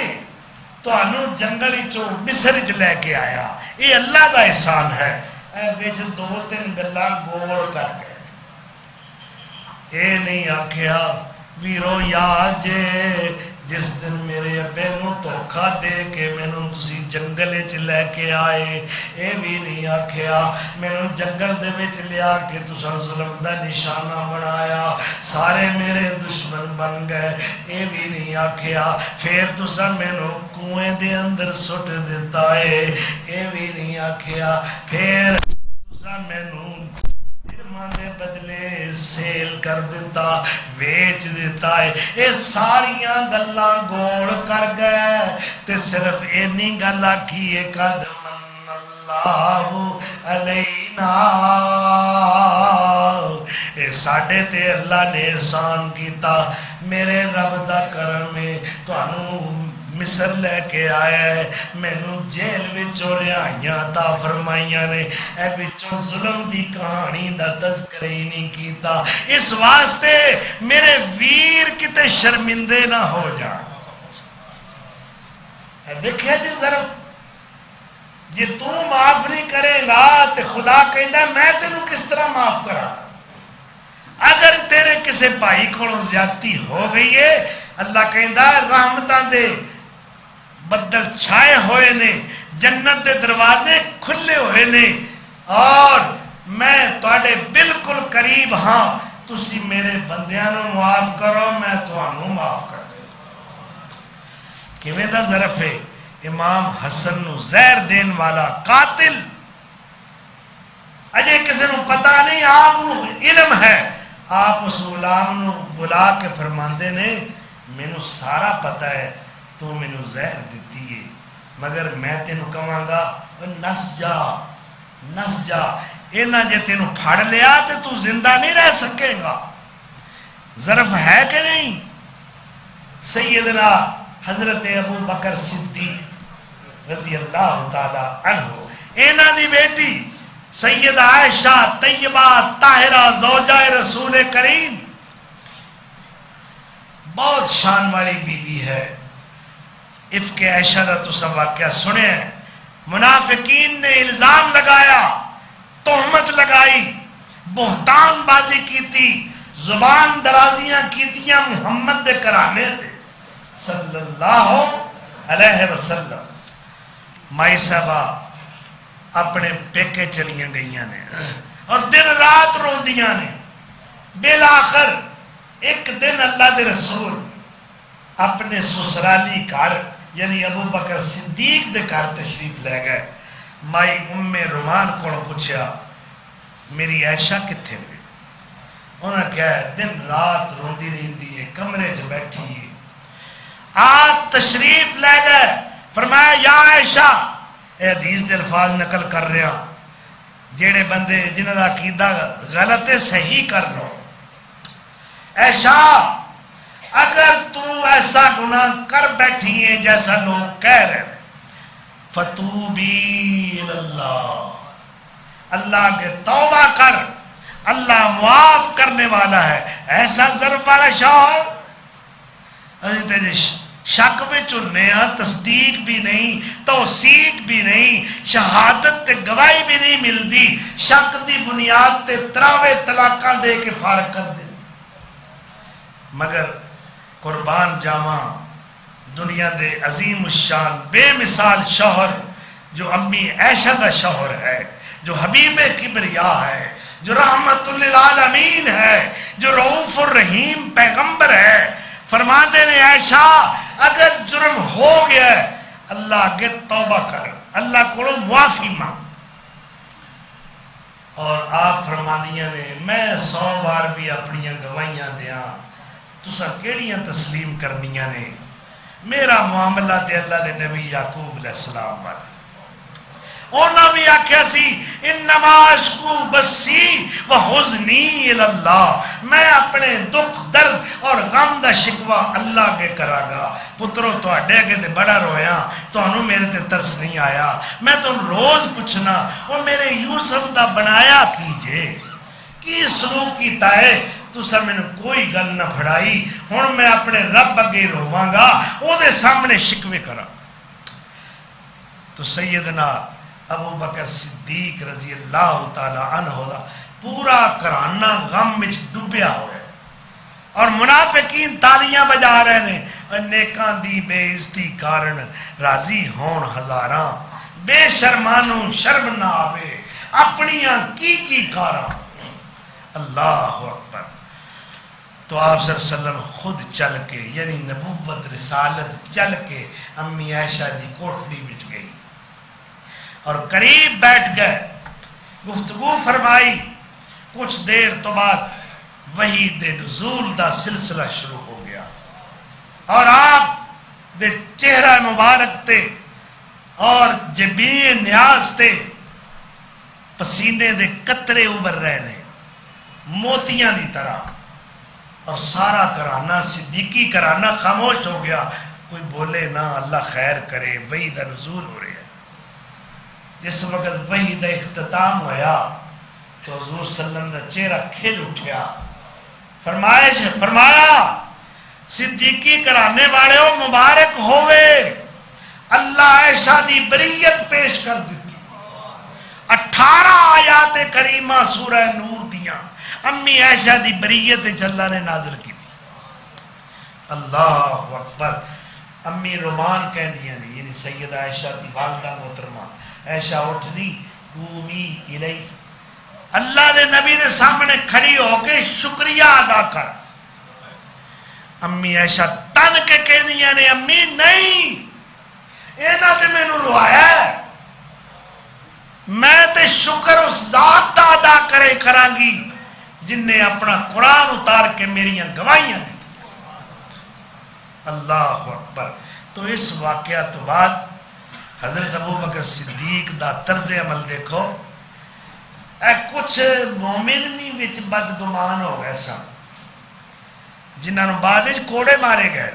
تانوں جنگل چو مصر چ لے کے آیا. یہ اللہ دا احسان ہے. اے وچ دو تین گلاں گول کر گئے. اے نہیں آکھیا ویرو یاد جے جس دن میرے ابے نو دھوکا دے کے مینوں تسی جنگل وچ لے کے آئے. اے بھی نہیں آکھیا مینوں جنگل دے وچ لیا کے تساں ظلم دا نشانہ بنایا, سارے میرے دشمن بن گئے. اے بھی نہیں آکھیا پھر تساں مینوں کنویں دے اندر سٹ دیتا ہے. اے بھی نہیں آکھیا پھر تساں مینوں دے بدلے سیل کر دیتا, ویچ دیتا ہے. اے ساریاں گلاں گول کر گئے تے صرف اینی گل آکھی ہے قد من اللہ علینا, اے ساڈے تے اللہ نے احسان کیتا. میرے رب دا کرم ہے, تانوں مصر لے کے آیا ہے، مینوں جیل وچوں رہائیاں عطا فرمائیاں نے، اے وچوں ظلم دی کہانی دا تذکرہ ہی نہیں کیتا، اس واسطے میرے ویر کتے شرمندے نہ ہو جان۔ دیکھیں جی ضرب جی تو معاف نہیں کرے گا تو خدا کہندا میں تینوں کس طرح معاف کراں؟ اگر تیرے کسے بھائی کو زیادتی ہو گئی ہے، اللہ کہندا رحمتاں دے بدل چھائے ہوئے نے، جنت دے دروازے کھلے ہوئے نے، اور میں تواڈے بالکل قریب ہاں، تسی میرے بندیاں نوں معاف کرو میں تانوں معاف کر دے۔ کیویں دا ظرف ہے؟ امام حسن نو زہر دین والا قاتل اجے کسی نو پتہ نہیں، آپ نو علم ہے، آپ اس غلام نو بلا کے فرماندے نے مینوں سارا پتہ ہے تو مینوں زہر دیتی ہے، مگر میں تینوں کہاں گا نس جا اینا جے تینوں پھڑ لیا تو زندہ نہیں رہ سکے گا۔ ظرف ہے کہ نہیں؟ سیدنا حضرت ابو بکر صدیق رضی اللہ تعالی عنہ، اینا دی بیٹی سیدہ عائشہ طیبہ طاہرہ زوجہ رسول کریم، بہت شان والی بیوی ہے۔ افک عائشہ دا تو سب واقعہ سنے، منافقین نے الزام لگایا، تہمت لگائی، بہتان بازی کی تھی، زبان درازیاں کی تیاں محمد دے کرانے تھے صلی اللہ علیہ وسلم۔ مائی صاحبہ اپنے پیکے چلیاں گئیاں نے اور دن رات روندیاں نے، بالآخر ایک دن اللہ دے رسول اپنے سسرالی گھر یعنی ابو بکر صدیق دے گھر تشریف لے گئے۔ مائی ام رومان کو پوچھا میری عائشہ کتھے ہوئی؟ انہوں نے کہا دن رات روندی رہندی ہے، کمرے چ بیٹھی ہے۔ آپ تشریف لے گئے، فرمایا یا عائشہ، اے حدیث دے الفاظ نقل کر رہا، جیڑے بندے جنہاں دا عقیدہ غلط ہے صحیح کر لو، عائشہ اگر تو ایسا گناہ کر بیٹھی ہے جیسا لوگ کہہ رہے ہیں، فتوبی اللہ، اللہ کے توبہ کر، اللہ معاف کرنے والا ہے۔ ایسا ضرب والا شوہر شک وچ ہنیا، تصدیق بھی نہیں، توثیق بھی نہیں، شہادت تے گواہی بھی نہیں ملدی، شک دی بنیاد تے تراوے طلاقاں دے کے فارغ کر دے۔ مگر قربان جاواں دنیا دے عظیم الشان بے مثال شوہر جو امی عائشہ دا شوہر ہے، جو حبیب کبریا ہے، جو رحمت للعالمین ہے، جو رؤوف الرحیم پیغمبر ہے، فرماتے نے عائشہ اگر جرم ہو گیا ہے اللہ کے توبہ کر، اللہ کو معافی مانگ۔ اور آپ فرمانیاں نے میں 100 بار بھی اپنیاں گواہیاں دیاں، تسا کیڑیاں تسلیم کرنیاں نے؟ میرا معاملہ تے اللہ دے نبی یعقوب علیہ السلام والے انہاں بھی آکھیا سی انما اشکو بسی و حزنی اللہ، میں اپنے دکھ درد اور غم دا شکوہ اللہ کے کرا گا۔ پترو تواڈے اگے تے بڑا رویا، تانوں میرے تے ترس نہیں آیا، میں تو روز پوچھنا او میرے یوسف دا بنایا کیجے، کی سلوک کیتا ہے، تسا میں نے کوئی گل نہ پھڑائی، ہن میں اپنے رب اگے رواں گا، او دے سامنے شکوے کرا۔ تو سیدنا ابو بکر صدیق رضی اللہ تعالی عنہ دا پورا کرانہ غم وچ ڈبیا ہوا ہے، اور منافقین تالیاں بجا رہے نے، نیکاں دی بے عزتی کارن راضی ہون ہزاراں، بے شرمانوں شرم نہ آوے، اپنیاں کی کاراں۔ اللہ اکبر۔ تو آپ صلی اللہ علیہ وسلم خود چل کے یعنی نبوت رسالت چل کے امی عائشہ دی کوٹھڑی وچ گئی اور قریب بیٹھ گئے، گفتگو فرمائی۔ کچھ دیر تو بعد وحی دے نزول دا سلسلہ شروع ہو گیا، اور آپ دے چہرہ مبارک تے اور جبین نیاز تے پسینے دے قطرے ابھر رہے نے موتیاں دی طرح، اور سارا کرانہ صدیقی کرانہ خاموش ہو گیا۔ کوئی بولے نہ اللہ خیر کرے، وحی دا نزول ہو رہا ہے۔ جس وقت وحی دا اختتام ہویا تو حضور صلی اللہ علیہ وسلم دا چہرہ کھل اٹھیا، فرمایا صدیقی کرانے والے ہو مبارک ہوئے، اللہ عائشہ دی بریت پیش کر دیتی۔ 18 آیات کریمہ سورہ نور دیاں امی عائشہ دی بریت اللہ نے نازل کی تھی۔ اللہ اکبر۔ امی رومان کہہ دیا نے، یعنی سیدہ عائشہ دی والدہ محترمہ عائشہ اٹھنی قومی الی، اللہ دے نبی دے سامنے کھڑی ہو کے شکریہ ادا کر۔ امی عائشہ تن کے کہہ دیا نے امی نہیں، اینا تے میں نو روایا ہے، میں تے شکر اس ذات دا ادا کرے کرانگی جن نے اپنا قرآن اتار کے میریاں گواہیاں دی۔ اللہ اکبر۔ تو اس واقعہ تو بعد حضرت ابوبکر صدیق دا طرز عمل دیکھو، اے کچھ مومن بھی وچ بدگمان ہو گئے سن جنہاں نوں بعد وچ کوڑے مارے گئے۔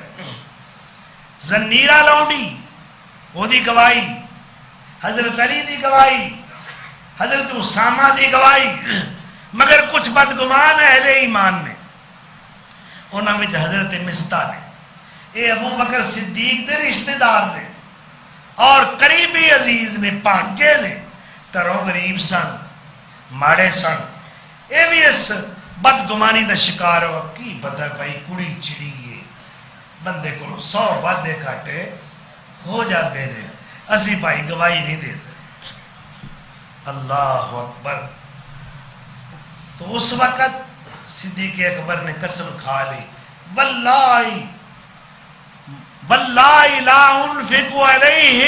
زنیرہ لونڈی وہ دی گواہی، حضرت علی دی گواہی، حضرت اسامہ دی گواہی، مگر کچھ بدگمان اہل ایمان نے، انہاں وچ حضرت مستہ نے، اے ابوبکر صدیق دے رشتہ دار نے اور قریبی عزیز نے، پانچے نے، گھروں غریب سن، ماڑے سن، اے بھی اس بدگمانی دا شکار ہو کی پتہ بھائی کڑی چڑی ہے، بندے کو 100 وعدے کھاٹے ہو جاتے ہیں، اسی بھائی گواہی نہیں دیتے۔ اللہ اکبر۔ تو اس وقت صدیق اکبر نے قسم کھا لی، واللہ لا انفق علیہ،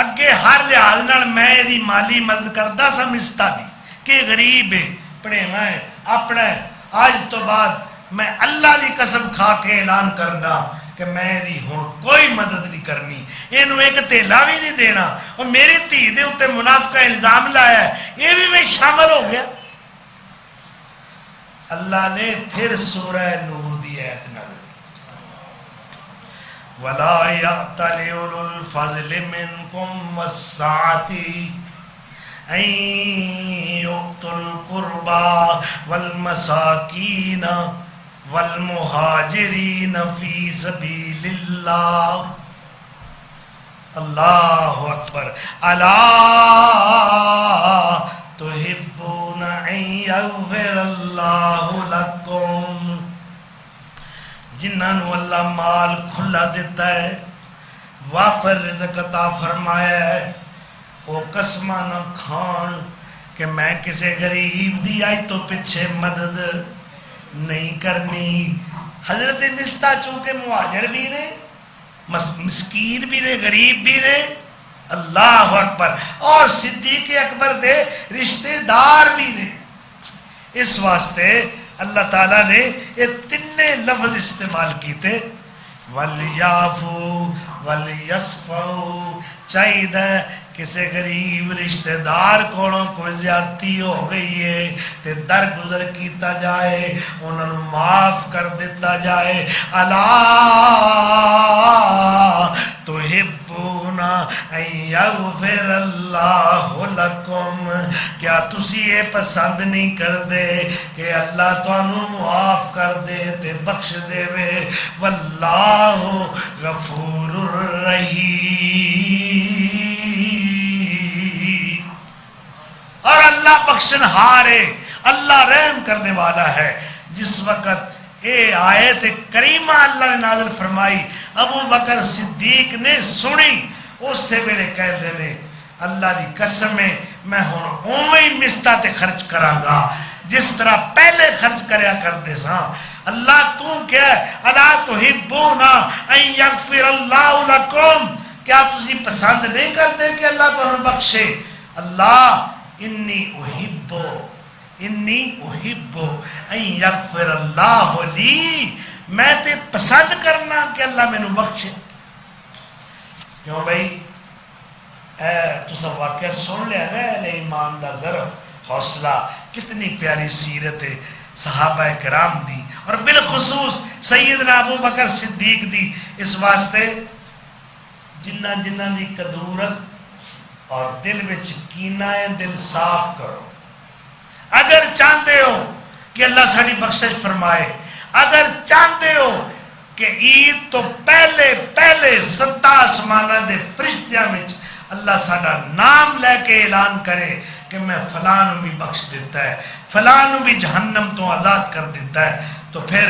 اگے ہر لحاظ نال میں دی مالی مدد کردا سا مستہ دی کہ غریب ہے، پڑے میں اپنا آج تو بعد میں اللہ دی قسم کھا کے اعلان کرنا کہ میں دی ہن کوئی مدد نہیں کرنی، اینو ایک تیلا بھی نہیں دینا، اور میری دھی دے اوتے منافقہ الزام لایا ہے، یہ بھی میں شامل ہو گیا۔ اللہ نے پھر سورہ نور دی آیت نازل وَلَا يَأْتَلِ أُولُو الْفَضْلِ مِنْكُمْ وَالسَّعَةِ أَن يُؤْتُوا الْقُرْبَى وَالْمَسَاكِينَ وَالْمُهَاجِرِينَ فِي سَبِيلِ اللَّهِ۔ اللہ اکبر۔ أَلَا تُحِبُّونَ أَن يَغْفِرَ اللَّهُ لَكُمْ، جنہاں اللہ مال کھلا دیتا ہے، وافر رزق عطا فرمایا ہے، وہ قسمہ نہ کھان کہ میں کسی غریب دی آئی تو پیچھے مدد نہیں کرنی۔ حضرت مستہ چونکہ مہاجر بھی نے، مسکین بھی نے، غریب بھی نے، اللہ اکبر، اور صدیق اکبر دے رشتہ دار بھی نے۔ اس واسطے اللہ تعالیٰ نے یہ تینے لفظ استعمال کیتے، وَلْيَعْفُوا وَلْيَصْفَحُوا، چاہیے کسی غریب رشتہ دار کولوں کوئی زیادتی ہو گئی ہے تے درگزر کیتا جائے، انہوں نے معاف کر دیتا جائے۔ الا تحبون ان یغفر اللہ لکم، کیا تسی یہ پسند نہیں کر دے کہ اللہ تانوں معاف کر دے تے بخش دے وے؟ واللہ غفور الرحیم، اور اللہ بخشن ہارے، اللہ رحم کرنے والا ہے۔ جس وقت اے آیت کریمہ اللہ نے نازل فرمائی، ابو بکر صدیق نے سنی، اس سے میرے کہہ دینے اللہ دی قسم ہے میں ہن اوویں مستہ تے خرچ کراں گا جس طرح پہلے خرچ کریا کرتے ساں۔ اللہ تو کیا ہے، الا تحبون ان یغفر اللہ لکم، کیا تسی پسند نہیں کرتے کہ اللہ تمہیں بخشے؟ اللہ انی احب ان یغفر اللہ لی، میں تے پسند کرنا کہ اللہ میں نو بخشے۔ کیوں بھائی تو سب واقعہ سن لیا نا، اہل ایمان دا ظرف، حوصلہ، کتنی پیاری سیرت ہے۔ صحابہ کرام دی اور بالخصوص سیدنا ابو بکر صدیق دی، اس واسطے جنہ جنہ دی قدورت اور دل وچ کینہ ہے دل صاف کرو۔ اگر چاہتے ہو کہ اللہ ساڑی بخشش فرمائے، اگر چاہتے ہو کہ عید تو پہلے 7 آسمانہ دے فرشتیاں وچ اللہ ساڑا نام لے کے اعلان کرے کہ میں فلاں نو بھی بخش دیتا ہے، فلاں نو بھی جہنم تو آزاد کر دیتا ہے، تو پھر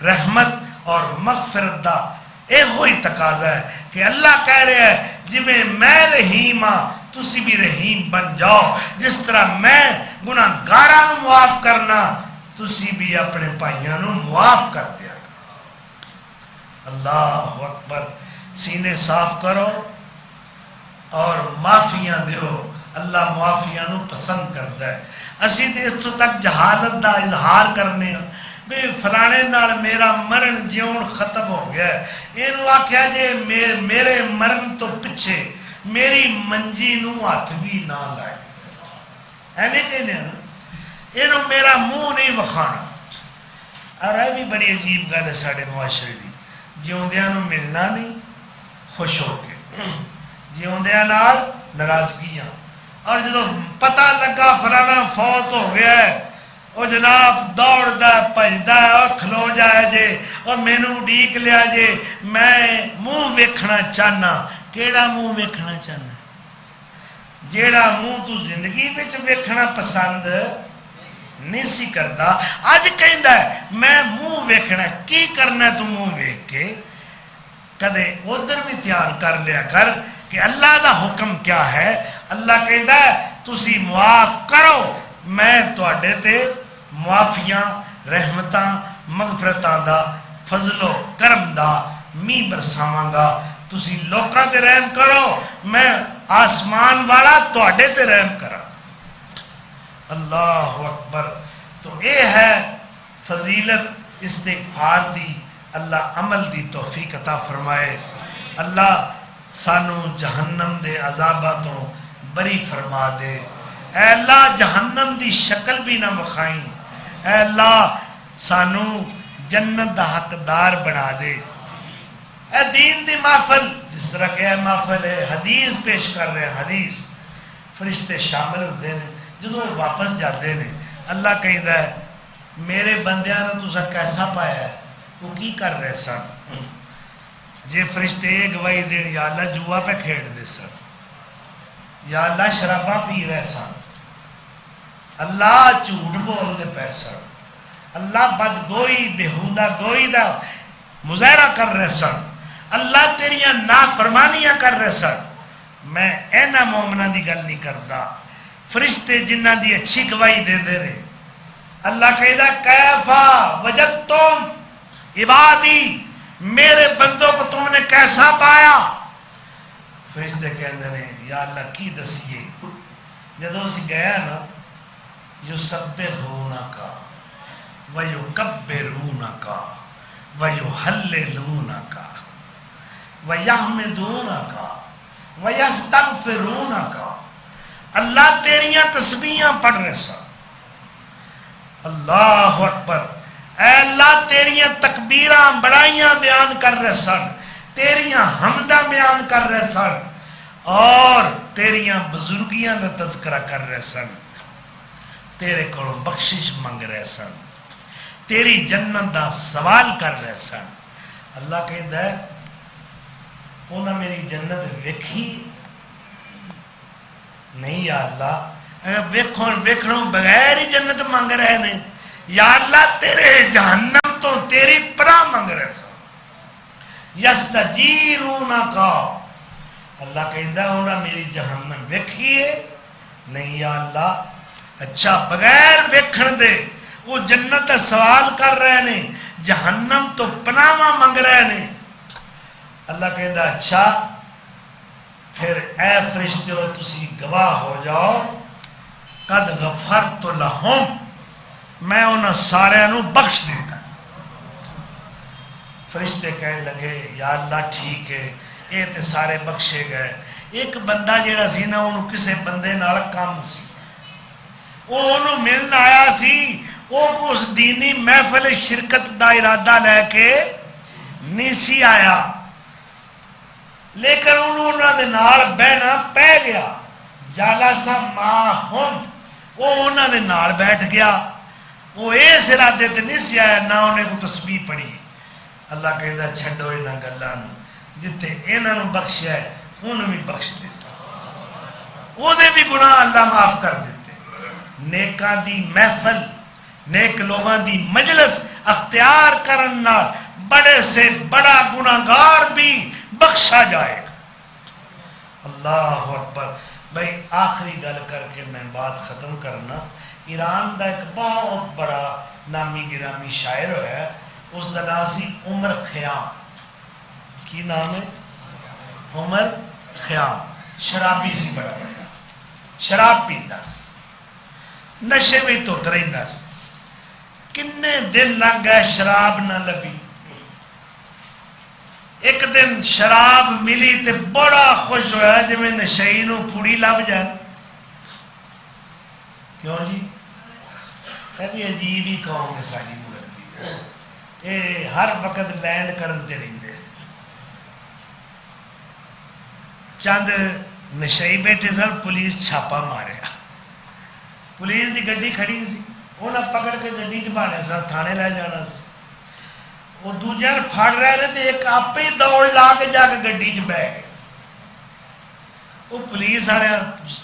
رحمت اور مغفرت دا اے ہوئی تقاضا ہے کہ اللہ کہہ رہے ہے جی میں رحیم ہاں تسی بھی رحیم بن جاؤ، جس طرح میں گناہ گاراں نو معاف کرنا تسی بھی اپنے بھائیاں نو معاف کر دیا۔ اللہ اکبر، سینے صاف کرو اور معافیاں دیو، اللہ معافیاں نو پسند کرتا ہے۔ اسی تے اس تو تک جہالت دا اظہار کرنے ہیں بے فلانے نال میرا مرن جیون ختم ہو گیا ہے، اینو آکھیا جے میرے مرن تو پچھے میری منجی نو ہاتھ بھی نہ لائے، ایویں کہنے ہیں اینو میرا منہ نہیں وکھانا۔ اور یہ بھی بڑی عجیب گل ہے ساڑے معاشرے دی، جیوندیاں نو ملنا نہیں خوش ہو کے، جیوندیاں نال ناراضگیاں، اور جدو پتہ لگا فلانا فوت ہو گیا ہے وہ جناب دوڑدا ہے بھجدا ہے، اور کھلو جائے جے اور مینوں اڈیک لیا جے، میں منہ ویکھنا چاہنا۔ کیڑا منہ ویکھنا چاہنا؟ جیڑا منہ تو زندگی وچ ویکھنا پسند نہیں سی کردا، اج کہندا ہے میں منہ ویکھنا۔ کی کرنا تو منہ ویکھ کے؟ کدے ادھر بھی دھیان کر لیا کر کہ اللہ دا حکم کیا ہے۔ اللہ کہندا ہے تسی معاف کرو، میں تواڈے تے معافیاں رحمتاں مغفرتاں دا فضل و کرم دا می برساواں گا، تسی لوکاں تے رحم کرو، میں آسمان والا تواڈے تے رحم کراں۔ اللہ اکبر۔ تو اے ہے فضیلت استغفار دی، اللہ عمل دی توفیق عطا فرمائے، اللہ سانو جہنم دے عذابہ تو بری فرما دے، اے اللہ جہنم دی شکل بھی نہ مخائیں، اے اللہ سانو جنت دا حقدار بنا دے۔ اے دین دی محفل، جس طرح کہ اے محفل ہے حدیث پیش کر رہے ہیں، حدیث فرشتے شامل ہوتے ہیں، جدو واپس جاتے ہیں اللہ کہتا ہے میرے بندیاں نے تسا کیسا پایا ہے، وہ کی کر رہے سن؟ جے فرشتے ایک گواہی دین یا اللہ جوا پہ کھیڑ دے سن، یا اللہ شراباں پی رہے سن، اللہ جھوٹ بول دے پہ سن، اللہ بدگوئی بےہودہ گوئی دا مظاہرہ کر رہے سن، اللہ تیریاں نافرمانیاں کر رہے سن۔ میں اینا مومنہ دی گل نہیں کرتا، فرشتے جنہ دی اچھی گواہی دے دے رہے۔ اللہ کہتا کیفا وجدتم عبادی، میرے بندوں کو تم نے کیسا پایا؟ فرشتے کہتے ہیں یا اللہ کی دسیے، جدو اسی گیا نا یسبحونک ویکبرونک ویحللونک ویحمدونک ویستغفرونک، اللہ تیریاں تسبیحاں پڑھ رہے سن، اللہ اکبر، اے اللہ تیریاں تکبیراں بڑائیاں بیان کر رہے سن، تیریاں حمداں بیان کر رہے سن، اور تیریاں بزرگیاں دا تذکرہ کر رہے سن، تیرے کو بخشش منگ رہے سن، تیری جنت دا سوال کر رہے سن۔ اللہ کہتا ہے انہاں میری جنت ویکھی نہیں یا اللہ، ویکھنوں بغیر ہی جنت منگ رہے نے، یا اللہ تیرے جہنم تو تیری پناہ منگ رہے سن۔ یستجیرونک، اللہ کہتا ہے انہاں میری جہنم ویکھی ہے نہیں یا اللہ، اچھا بغیر ویکھن دے وہ جنت دا سوال کر رہے نے، جہنم تو پناہ منگ رہے نے۔ اللہ کہتا ہے اچھا پھر اے فرشتو تسی گواہ ہو جاؤ، قد غفرت لہم، میں انہاں سارے نو بخش دیتا۔ فرشتے کہنے لگے یا اللہ ٹھیک ہے، اے تے سارے بخشے گئے، ایک بندہ جیڑا سی نا انہوں کسے بندے نال کام سی، وہ انہوں ملن آیا سی، وہ اس دینی محفل شرکت دا ارادہ لے کے نہیں سی آیا، لیکن انہوں نے نال بہنا پہ گیا، جالسا معہم، وہ انہوں نے نال بیٹھ گیا، وہ اس ارادے تے نہیں سی آیا، نہ انہیں کو تسبیح پڑھی۔ اللہ کہتا چھڈو انہاں گلاں نوں، جتے انہاں نوں بخشیا ہے انہوں بھی بخش دیتا، وہ دے بھی گناہ اللہ معاف کر دیتے۔ نیکاں دی محفل، نیک لوگاں دی مجلس اختیار کرنا، بڑے سے بڑا گناہگار بھی بخشا جائے گا۔ اللہ اکبر۔ بھائی آخری گل کر کے میں بات ختم کرنا، ایران دا ایک بہت بڑا نامی گرامی شاعر ہے، اس دا نام سی عمر خیام۔ کی نام ہے؟ عمر خیام۔ شرابی سی بڑا بڑا، شراب پیندا سی، نشے میں تو رہندا سی، کنے دن لگ گئے شراب نہ لبھی۔ ایک دن شراب ملی تے بڑا خوش ہویا جی میں نشئی نو پھوڑی لب جانا۔ کیوں جی؟ یہ بھی عجیب ہی قوم ہے ساری مغربی، یہ ہر وقت لینڈ کرن تے رہندے، چند نشئی بیٹھے سن، پولیس چھاپا ماریا، پولیس دی گڈی کھڑی سی، انہیں پکڑ کے گڈی چ بانے سن، تھانے لے جانا سی، وہ دوجہ پھڑ رہے نے تو ایک آپ ہی دوڑ لا کے جا کے گڈی چ بہ گئے۔ وہ پولیس والے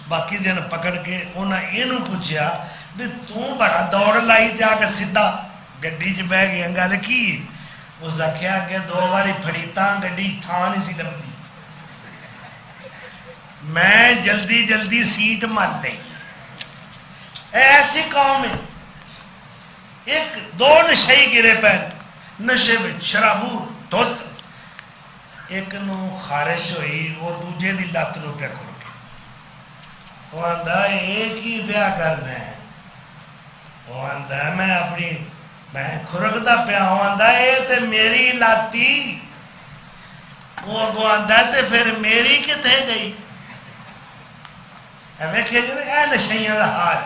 باقی دن پکڑ کے انہیں یہ پوچھا بھی تو بڑا دوڑ لائی جا کے سیدھا گڈی چ بہ گیا، گل کی؟ اس آخیا کہ 2 باری پھڑی تاں گڈی تھان نہیں سی لبھی، میں جلدی جلدی سیٹ مل لئی۔ ایسی قوم ہے، ایک 2 نشئی گرے پے نشے میں، شرابور دھت، ایک نو خارش ہوئی، وہ دوجے دی لت نو پہ کھل گیا، وہ آندا ایک ہی بیاہ کرنا ہے، وہ آندا میں اپنی میں کھرکدا پیا، وہ آندا اے تے میری لاتی، وہ اگوں آندا تے پھر میری کتے گئی؟ ویکھے جی اے نشیاں دا حال،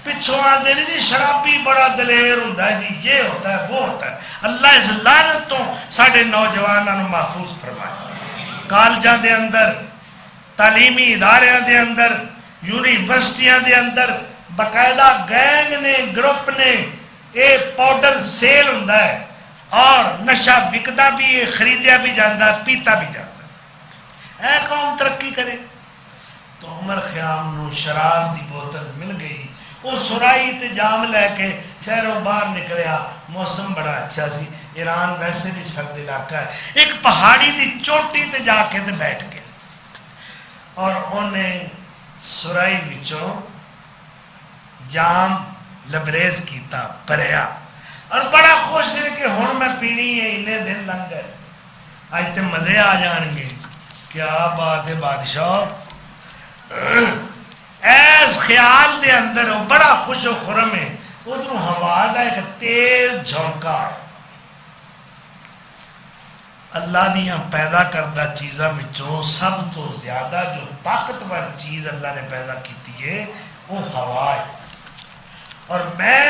پچھوں آتے نہیں جی شرابی بڑا دلیر ہوتا ہے جی، یہ ہوتا ہے وہ ہوتا ہے۔ اللہ اس لعنت تو ساڈے نوجوانوں محفوظ فرمائے۔ کالجاں دے اندر، تعلیمی اداریاں دے اندر، یونیورسٹیاں دے اندر باقاعدہ گینگ نے، گروپ نے، یہ پاؤڈر سیل ہوتا ہے اور نشہ وکدا بھی ہے، خریدیا بھی جاتا ہے، پیتا بھی جاتا ہے۔ اے قوم ترقی کرے۔ تو عمر خیام نو شراب دی بوتل مل گئی، وہ سرائی تے جام لے کے شہروں باہر نکلیا، موسم بڑا اچھا سی، ایران ویسے بھی سرد علاقہ ہے، ایک پہاڑی دی چوٹی تے جا کے تے بیٹھ گیا، اور انہیں سرائی وچوں جام لبریز کیتا، پریا، اور بڑا خوش ہے کہ ہن میں پینی ہے، انہیں دن لگ گئے، آج تے مزے آ جان گے۔ کیا بات ہے بادشاہ، ایس خیال دے اندر وہ بڑا خوش و خرم ہے، ادھر ہوا دا ایک تیز جھونکا ہے۔ اللہ دیاں پیدا کردہ چیزاں وچوں سب تو زیادہ جو طاقتور چیز اللہ نے پیدا کیتی ہے وہ ہوا ہے۔ اور میں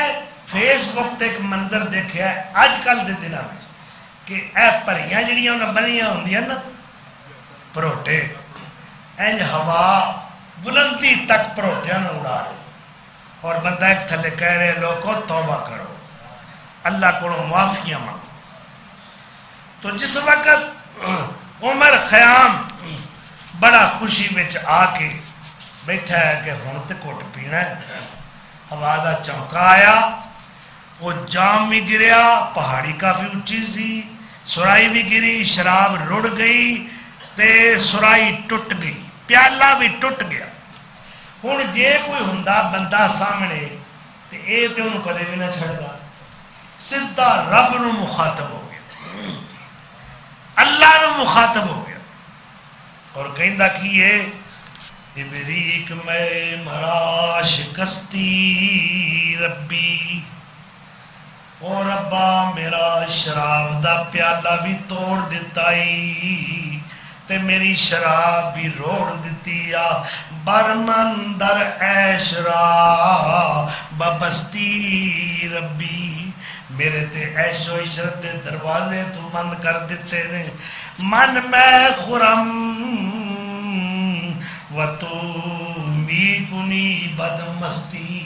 فیس بک تے ایک منظر دیکھا ہے آج کل دے دنوں میں کہ اے پریاں جڑیاں انہاں بنیاں ہوندیاں نا پروٹے، انج ہوا بلندی تک پروٹیاں نوں اڑا رہے، اور بندہ ایک تھلے کہہ رہے لوگو توبہ کرو، اللہ کو معافیاں مانگو۔ تو جس وقت عمر خیام بڑا خوشی وچ آ کے بیٹھا ہے کہ ہن تے گھٹ پینا ہے، ہوا دا چونکا آیا، وہ جام بھی گریا، پہاڑی کافی اونچی سی، سرائی بھی گری، شراب رڑ گئی تے سرائی ٹوٹ گئی، پیالہ بھی ٹوٹ گیا۔ ہن جے کوئی ہوندا بندہ سامنے تے اے تے انہوں کدے بھی نہ چھڑدا، سدھا رب نو مخاطب ہو گیا، اللہ نو مخاطب ہو گیا، اور کہندا کی ہے ابریک میں مرا شکستی ربی، او ربا میرا شراب دا پیالہ بھی توڑ دیتا ہی تے میری شراب بھی روڑ دیتی آ، برمن در عیش را ببستی ربی، میرے تے عیش و عشرت دے دروازے تو بند کر دیتے نے، من میں خرم و تو می کنی بد مستی۔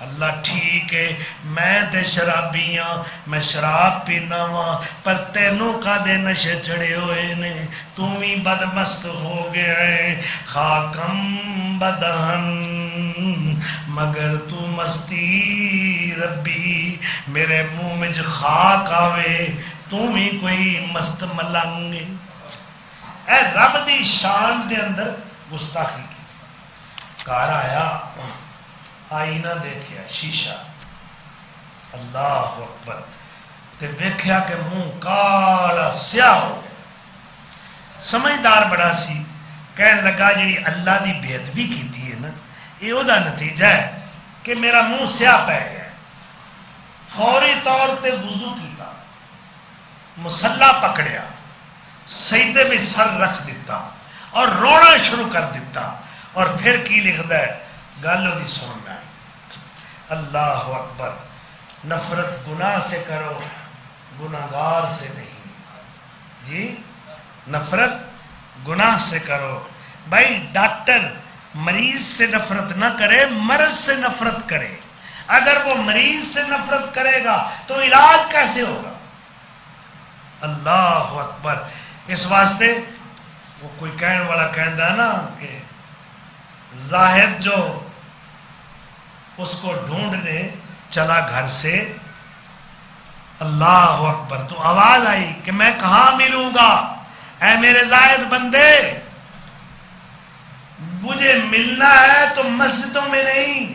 اللہ ٹھیک ہے میں تے شرابیاں، میں شراب پینا وا، پر تینوں کا دے نشے چڑھے ہوئے نے، تو بھی بدمست ہو گیا ہے، خاکم بدہن مگر تو مستی ربی، میرے منہ میں خاک آوے تو بھی کوئی مست ملنگ۔ اے رب دی شان دے اندر گستاخی کی، گھر آیا آئینہ دیکھیا شیشہ، اللہ اکبر، تے ویکھیا کہ منہ کالا سیاہ ہو گیا۔ سمجھدار بڑا سی، کہنے لگا جڑی اللہ دی بے ادبی کیتی ہے نا، یہ او دا نتیجہ ہے کہ میرا منہ سیاہ پہ گیا۔ فوری طور تے وضو کیتا، مصلا پکڑیا، سجدے میں سر رکھ دیتا اور رونا شروع کر دیتا، اور پھر کی لکھدا ہے گالوں دی سننا ہے۔ اللہ اکبر، نفرت گناہ سے کرو گناہگار سے نہیں، جی نفرت گناہ سے کرو۔ بھائی ڈاکٹر مریض سے نفرت نہ کرے، مرض سے نفرت کرے۔ اگر وہ مریض سے نفرت کرے گا تو علاج کیسے ہوگا؟ اللہ اکبر۔ اس واسطے وہ کوئی کہنے والا کہندا ہے نا کہ زاہد جو اس کو ڈھونڈنے چلا گھر سے، اللہ اکبر، تو آواز آئی کہ میں کہاں ملوں گا اے میرے زاہد بندے، مجھے ملنا ہے تو مسجدوں میں نہیں،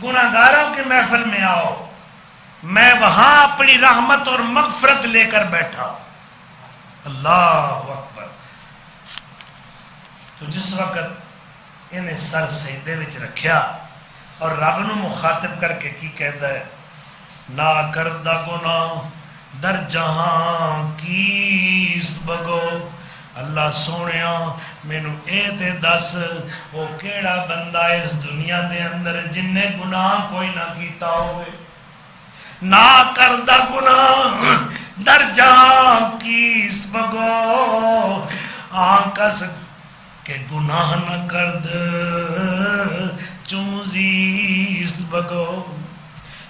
گناہگاروں کی محفل میں آؤ، میں وہاں اپنی رحمت اور مغفرت لے کر بیٹھا ہوں۔ اللہ اکبر۔ تو جس وقت انہیں سر سجدے وچ رکھیا اور رب نو مخاطب کر کے کی کہندا ہے، نہ کردہ گناہ در جہاں کیس بگو، اللہ سونیا مینوں اے تے دس او کیڑا بندہ اس دنیا دے اندر جن نے گناہ کوئی نہ کیتا ہوئے، نہ کردہ گناہ در جہاں کیس بگو، آنکس کہ گناہ نہ کرد چمزیست بگو۔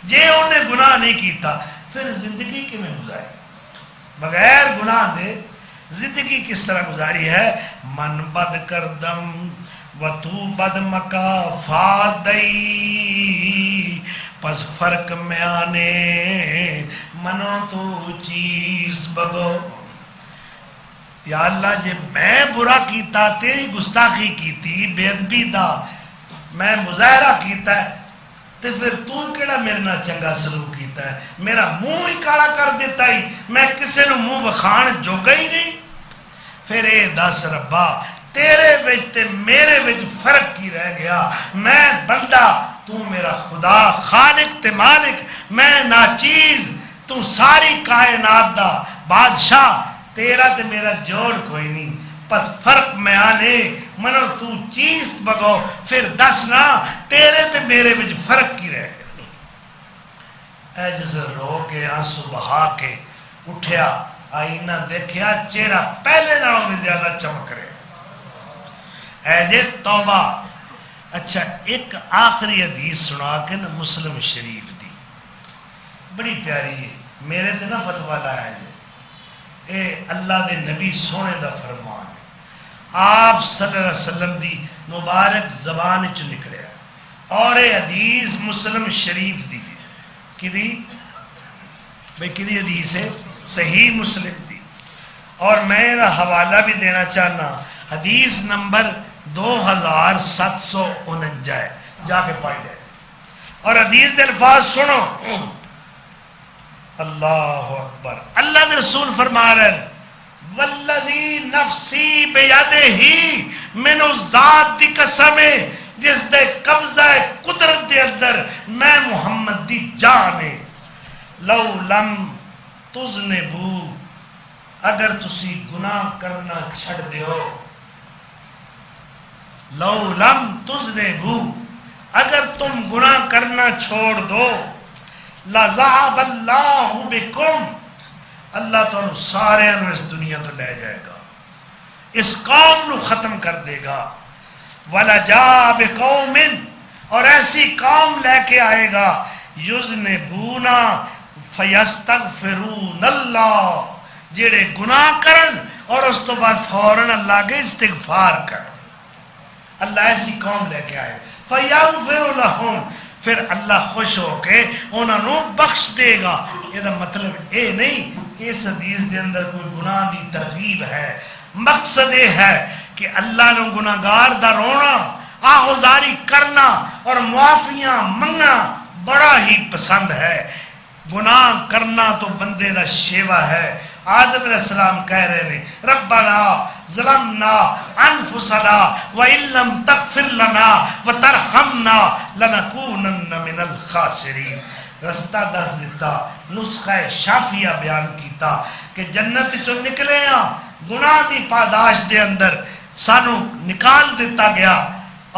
جے انہیں گناہ نہیں کیتا پھر زندگی کی میں گزاری، بغیر گناہ دے زندگی کس طرح گزاری ہے؟ من بد کردم و تو بد مکافات دئی، پس فرق میں آنے منو تو چیز بگو۔ یا اللہ جے میں برا کیتا تیری گستاخی کیتی، بے ادبی دا میں مظاہرہ کیتا ہے، تو پھر تو کیڑا میرے نہ چنگا سلوک کیتا ہے، میرا منہ ہی کالا کر دیتا ہی، میں کسے نو منہ وکھان جوگا ہی نہیں۔ پھر اے دس ربا تیرے وچ تے میرے وچ فرق کی رہ گیا، میں بندہ تو میرا خدا، خالق تے مالک میں ناچیز، تو ساری کائنات دا بادشاہ، تیرا تے میرا جوڑ کوئی نہیں، پس فرق میں آنے منو تو چیز بگو۔ پھر دس نا تیرے تے میرے وچ فرق کی رہ گیا۔ اے جس رو کے آنسو بہا کے اٹھیا، آئینہ دیکھیا، چہرہ پہلے نالوں بھی زیادہ چمک رہے۔ اے جے توبہ۔ اچھا ایک آخری حدیث سنا کے نا مسلم شریف دی، بڑی پیاری ہے، میرے تے نا فتویٰ لایا جے، اے اللہ دے نبی سونے دا فرمان ہے، آپ صلی اللہ علیہ وسلم دی مبارک زبان چ نکلیا، اور اے حدیث مسلم شریف دی کی دی بھئی کی دی حدیث ہے؟ صحیح مسلم دی، اور میں دا حوالہ بھی دینا چاہنا، حدیث نمبر 2749 ہے، جا کے پائی جائے، اور حدیث دے الفاظ سنو۔ اللہ اکبر۔ اللہ دے رسول فرما رہے ہیں، والذی نفسی بیدہی، مینو ذات دی قسم ہے جس دے قبضہ قدرت دے اندر میں محمد دی جان ہے، لو لم تذنبو، اگر تسی گناہ کرنا چھڑ دیو، لو لم تذنبو، اگر تم گناہ کرنا چھوڑ دو لَذَهَبَ اللَّهُ بِكُمْ، اللہ تو سارے اس دنیا تو لے جائے گا، اس قوم نو ختم کر دے گا. وَلَجَاءَ بِقَوْمٍ، اور ایسی قوم لے کے آئے گا یذنبون فیستغفرون اللہ، جڑے گناہ کرن اور اس تو بعد فوراً اللہ کے استغفار کرن. اللہ ایسی قوم لے کے آئے فیغفر لہم، پھر اللہ خوش ہو کے انہوں نے بخش دے گا. یہ مطلب یہ نہیں کہ اس حدیث دے اندر کوئی گناہ دی ترغیب ہے، مقصد یہ ہے کہ اللہ نے گناہگار دا رونا، آہوزاری کرنا اور معافیاں منگنا بڑا ہی پسند ہے. گناہ کرنا تو بندے دا شیوا ہے. آدم علیہ السلام کہہ رہے ہیں ربنا ظلمنا انفسنا وان لم تغفر لنا وترحمنا لنکونن من الخاسرین. رستہ دس دیتا، نسخہ شافیہ بیان کیتا کہ جنت چو نکلے ہاں گناہ دی پاداش دے اندر سانو نکال دیتا گیا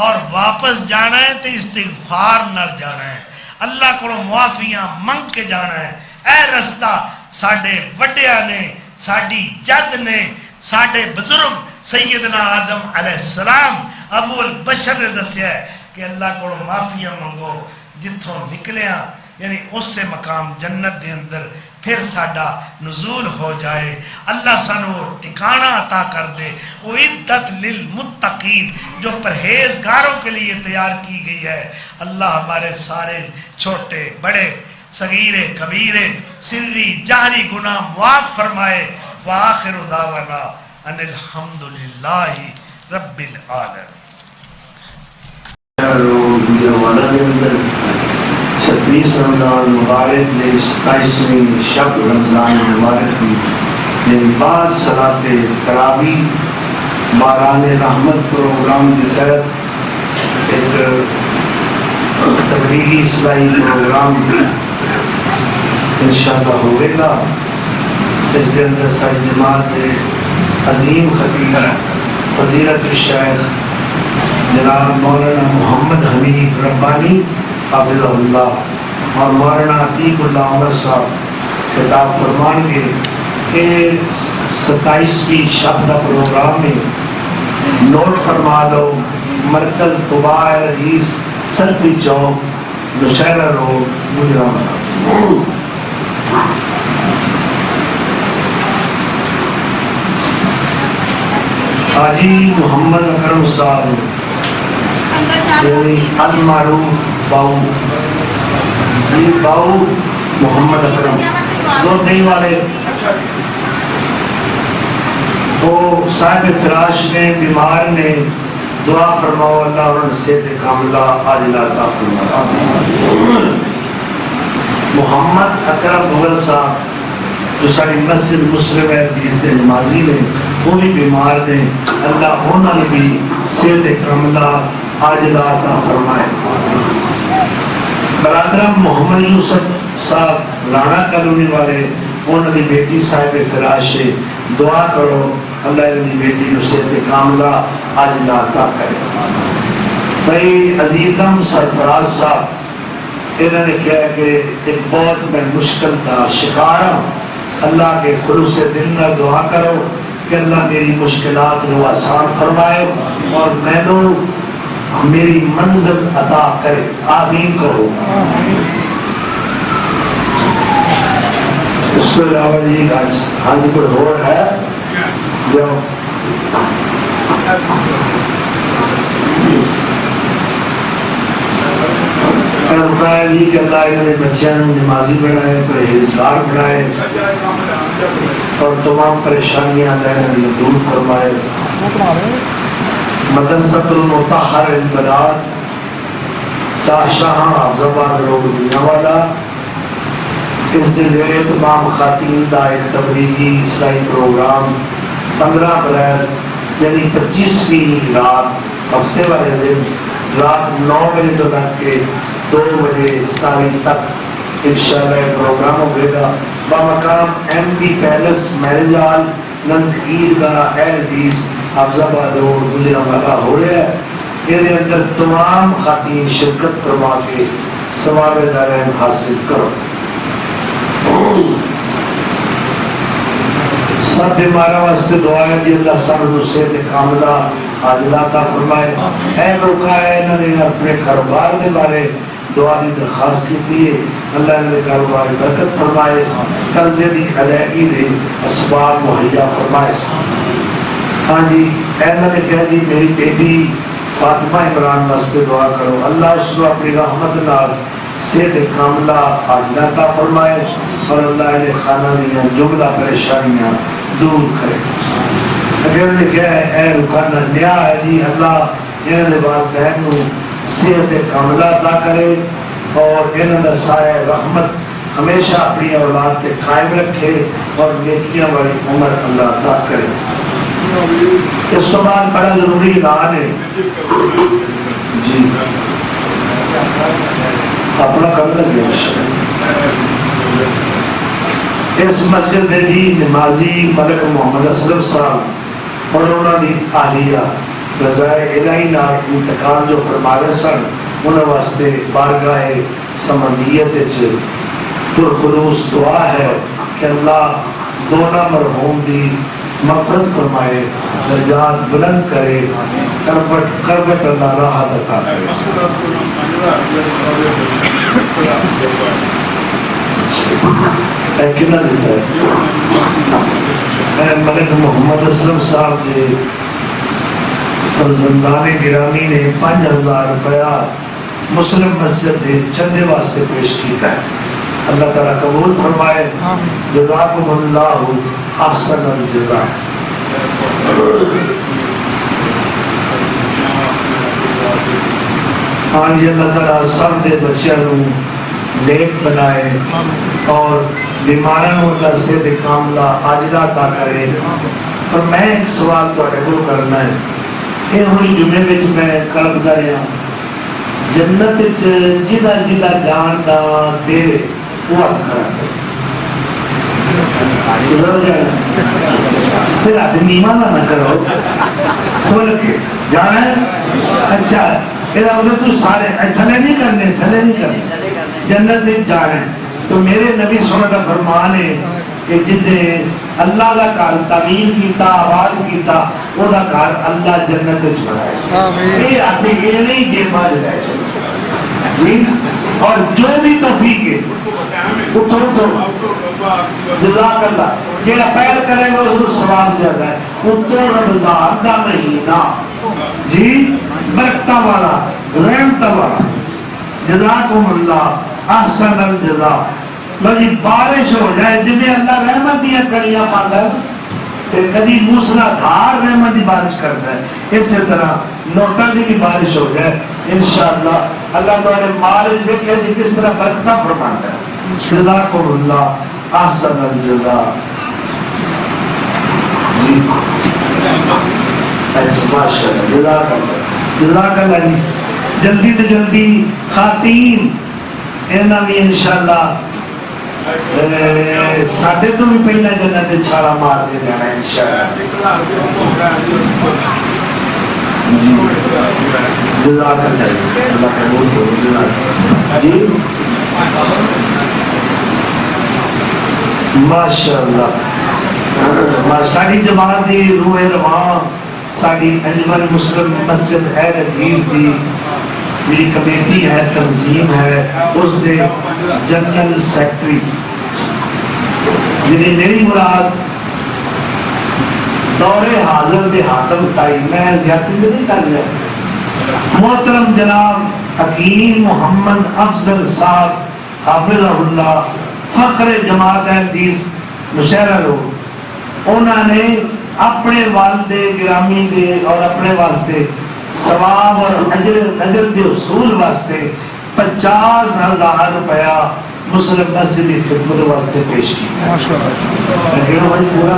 اور واپس جانا ہے تو استغفار نہ جانا ہے، اللہ کو معافیاں منگ کے جانا ہے. اے رستہ ساڈے وڈیا نے، ساڈی جد نے، ساڈے بزرگ سیدنا آدم علیہ السلام ابو البشر نے دسیا ہے کہ اللہ کو معافیاں منگو جتھوں نکلیاں، یعنی اس سے مقام جنت دے اندر پھر ساڈا نزول ہو جائے. اللہ سانو ٹھکانہ عطا کر دے. وہ عدت للمتقین جو پرہیزگاروں کے لیے تیار کی گئی ہے. اللہ ہمارے سارے چھوٹے بڑے صغیرے کبیرے سری جہری گناہ معاف فرمائے. وآخر دعوانا ان الحمدللہ رب العالمین. 26 رمضان مبارک نے 27ویں شب رمضان مبارک کی میری بعد صلاۃ تراویح باران رحمت پروگرام کے تحت ایک تبلیغی اصلاحی پروگرام انشاءاللہ ہوئے گا. اس کے اندر ساری جماعت عظیم خطیب فضیلت الشیخ جناب مولانا محمد حنیف ربانی حافظہ اللہ اور مولانا عتیق اللہ عمر صاحب خطاب فرمان کے کہ 27ویں شب کا پروگرام ہے. نوٹ فرما لو، مرکز قباء حدیث سلفی چوک نوشہرہ روڈ گجرانوالہ. حاجی محمد اکرم صاحب یعنی المعروف باؤ، باؤ محمد اکرم دو دہی والے، وہ صاحب فراش نے، بیمار نے، دعا فرماؤ اللہ انہوں نے صحت کاملہ عاجلہ عطا فرمائے. محمد اکرم مغل صاحب جو ساری مسجد مسلم حدیث دے نمازی نے، وہ بھی بیمار نے، اللہ انہوں نے بھی صحت کاملہ عاجلہ عطا فرمائے. برادرم محمد یوسف صاحب رانا کالونی والے، انہوں نے بیٹی صاحب فراش ہے، دعا کرو اللہ انہوں نے بیٹی کو صحت کاملہ عاجلہ عطا کرے. بھائی عزیزم سرفراز صاحب انہوں نے کہا کہ ایک بہت میں مشکل کا شکار ہوں، اللہ کے خلوص دل نہ دعا کرو کہ اللہ میری مشکلات کو آسان فرمائے اور میں نو میری منزل عطا کرے. آمین کہو. اس کے علاوہ جی ہاں جی کوئی اور ہے جو رکایا جی کہ اللہ انہوں نے بچیاں نمازی بنائے، پرہیزگار بنائے اور تمام پریشانیاں اللہ نے دور فرمائے. مدرسۃ المطہر البنات چاہ شاہ حافظ آباد روڈ گجرانوالہ، اس کے زیر تمام خواتین کا ایک تبلیغی اصلاحی پروگرام 15 اپریل یعنی 25ویں رات ہفتے والے دن رات 9 بجے تو لگ کے 2 بجے ساری تک انشاءاللہ پروگرام ہوئے گا. بمقام M P palace marriage hall نزد عیدگاہ اہل حدیث حافظ آباد روڈ گجرانوالہ ہو رہا ہے. یہ اندر تمام خواتین شرکت فرما کے ثواب دارین حاصل کرو. سب بیماروں واسطے دعا ہے جی اللہ سب نو صحت کاملہ عاجلہ عطا فرمائے. اے لوکا ہے انہوں نے اپنے کاروبار کے بارے دعا کی درخواست کی ہے، اللہ نے کاروبار برکت فرمائے، قرضے کی ادائیگی دے اسباب مہیا فرمائے. ہاں جی انہوں نے کہا جی میری بیٹی فاطمہ عمران واسطے دعا کرو، اللہ اس کو اپنی رحمت نال صحت کاملہ عاجلہ عطا فرمائے اور اللہ علیہ خانہ دیا جملہ پریشانیاں دور کرے. اگر انہوں نے کہا ہے اے رکانہ نیا ہے جی اللہ انہوں نے والدین کو صحت کاملہ عطا کرے اور انہوں دا سایہ رحمت ہمیشہ اپنی اولاد تے قائم رکھے اور نیکیاں والی عمر اللہ عطا کرے. اس کے بعد بڑا ضروری اعلان ہے جی اپنا کر لگے. اس مسجد دے جی نمازی ملک محمد اسلم صاحب اور انہوں نے اہلیہ رضائے الہی نال انتقال جو فرما رہے سن انہوں واسطے بارگاہ سمندیت پرخلوص دعا ہے کہ اللہ دونوں مرحوم دی مغفرت فرمائے، درجات بلند کرے، کربٹ اللہ راحت عطا کرے. کتنا دیتا ہے ملک محمد اسلم صاحب دے فرزندان گرامی نے 5000 روپیہ مسلم مسجد دے چندے واسطے پیش کیتا ہے. اللہ تعالیٰ قبول فرمائے. جزاکم اللہ احسن الجزاء. ہاں جی اللہ تعالیٰ سب دے بچیاں نو نیک بنائے اور بیماراں نو اللہ صحت کاملہ عاجلہ عطا کرے. اور میں ایک سوال تواڈے کول کرنا ہے. یہ ہوئی جمعے وچ میں کلبدا رہا جنت وچ جدا جدا جان دا دے وہ ہاتھ کھڑا کرے پھر آدمی ایمان نہ کرو کھول کے جانا ہے. اچھا تو سارے تھلے نہیں کرنے جنت میں جانا ہے. تو میرے نبی صلی اللہ علیہ وسلم کا فرمان ہے کہ جن اللہ کا گھر تعمیر کیتا آباد کیتا وہ گھر اللہ جنت وچ بنائے. یہ آتے یہ نہیں جی باز لے چلو جی. اور جو بھی توفیق ہے اٹھو جزاک اللہ جیڑا پہل کرے گا اس کو ثواب زیادہ ہے. اتو رمضان دا مہینہ جی برکتہ والا رحمتہ والا. جزاکم اللہ احسن الجزاء. لو جی بارش ہو جائے جنہیں اللہ رحمت دیا کڑیاں پاتا ہے کدی موسلا دھار رحمت دی بارش کرتا ہے. اسی طرح نوٹا دی بھی بارش ہو جائے انشاءاللہ اللہ تعالی مال دیکھے جی کس طرح برکتہ فرماتا ہے. جزاکم اللہ احسن الجزاء جی. اچھا ماشاءاللہ جزاک اللہ جی. جلدی تو جلدی خواتین اینا بھی انشاءاللہ ساڑھے تو بھی پہلے جنت چھاڑا مار دے جانا انشاءاللہ جی. جزاک اللہ اللہ قبول کرو. جزاک جی ماشاءاللہ. ساری جماعت دی روح رواں ساری انجمن مسلم مسجد اہل حدیث دی میری کمیٹی ہے تنظیم ہے اس دے جنرل سیکٹری جنہیں میری مراد دور حاضر دے حاتم تائی میں زیادتی نہیں کر رہا محترم جناب حکیم محمد افضل صاحب حافظہ اللہ فخر جماعت حدیث مشہرہ روڈ. انہوں نے اپنے والد گرامی دے اور اپنے واسطے ثواب اور اجر دے حصول واسطے 50,000 روپیہ مسلم مسجد کی خدمت واسطے پیش کیا. پورا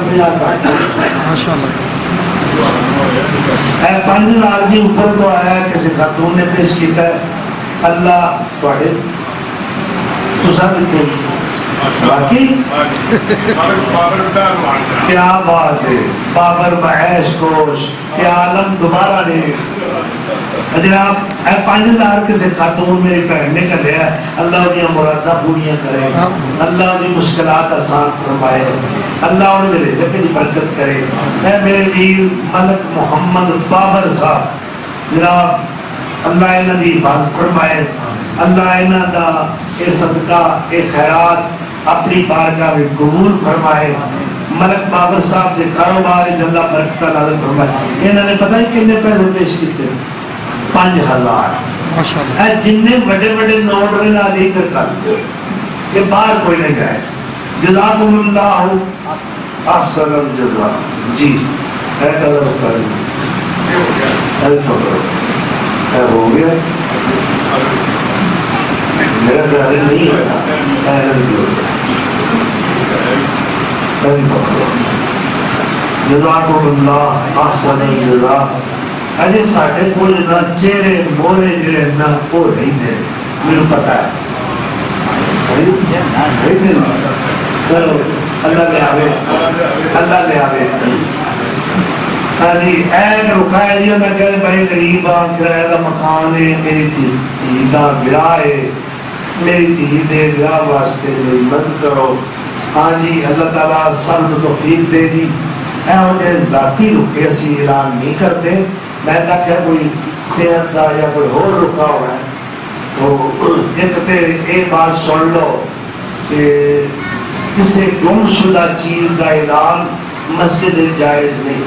5,000 جی اوپر تو آیا کسی خاتون نے پیش کیتا ہے. اللہ تھوڑے تسا دیتے باقی کیا بات ہے. بابر معیش کوش کیا عالم دوبارہ نہیں جناب اے 5000 کسی خاتون میری بہن نے کر لیا، اللہ انہیں مرادہ پوریاں کرے، اللہ انہیں مشکلات آسان فرمائے، اللہ انہیں رزق کی برکت کرے۔ اے میرے ویر ملک محمد بابر صاحب، جناب اللہ انہاں دی حفاظت فرمائے، اللہ انہاں دا اے صدقہ اے خیرات اپنی بارگاہ میں قبول فرمائے۔ ملک بابر صاحب دے کاروبار وچ اللہ برکت نازل فرمائے۔ انہاں نے پتہ ہے کتنے پیسے پیش کیتے؟ 5000۔ اے جننے بڑے بڑے نوٹ نے نہ دی ادھر کر دو کہ باہر کوئی نہیں جائے۔ جزاکم اللہ احسن الجزاء۔ جی اے قدر کر اے پکڑو اے ہو گیا میرا خیال نہیں ہوتا اے نہیں ہوتا اے پکڑو۔ جزاکم اللہ احسن الجزاء۔ اجے ساڈے کول نہ چہرے مورے جڑے نہ وہ نہیں دے، میرے پتہ ہے چلو اللہ لے آوے، اللہ لے آوے۔ ہاں جی ایک رکھا جی میں کہ بڑے غریب ہاں، کرایہ دا مکان ہے، میری دھی دا بیاہ ہے، میری دھی دے بیاہ واسطے میری مدد کرو۔ ہاں جی اللہ تعالیٰ سب کو توفیق دے دی۔ اے ہوتے ذاتی رکے اسی اعلان نہیں کرتے، میں تک ہے کوئی صحت دا یا کوئی اور رکا ہوا ہے تو ایک تے ایک بات سن لو کہ کسی گم شدہ چیز دا اعلان مسجد جائز نہیں۔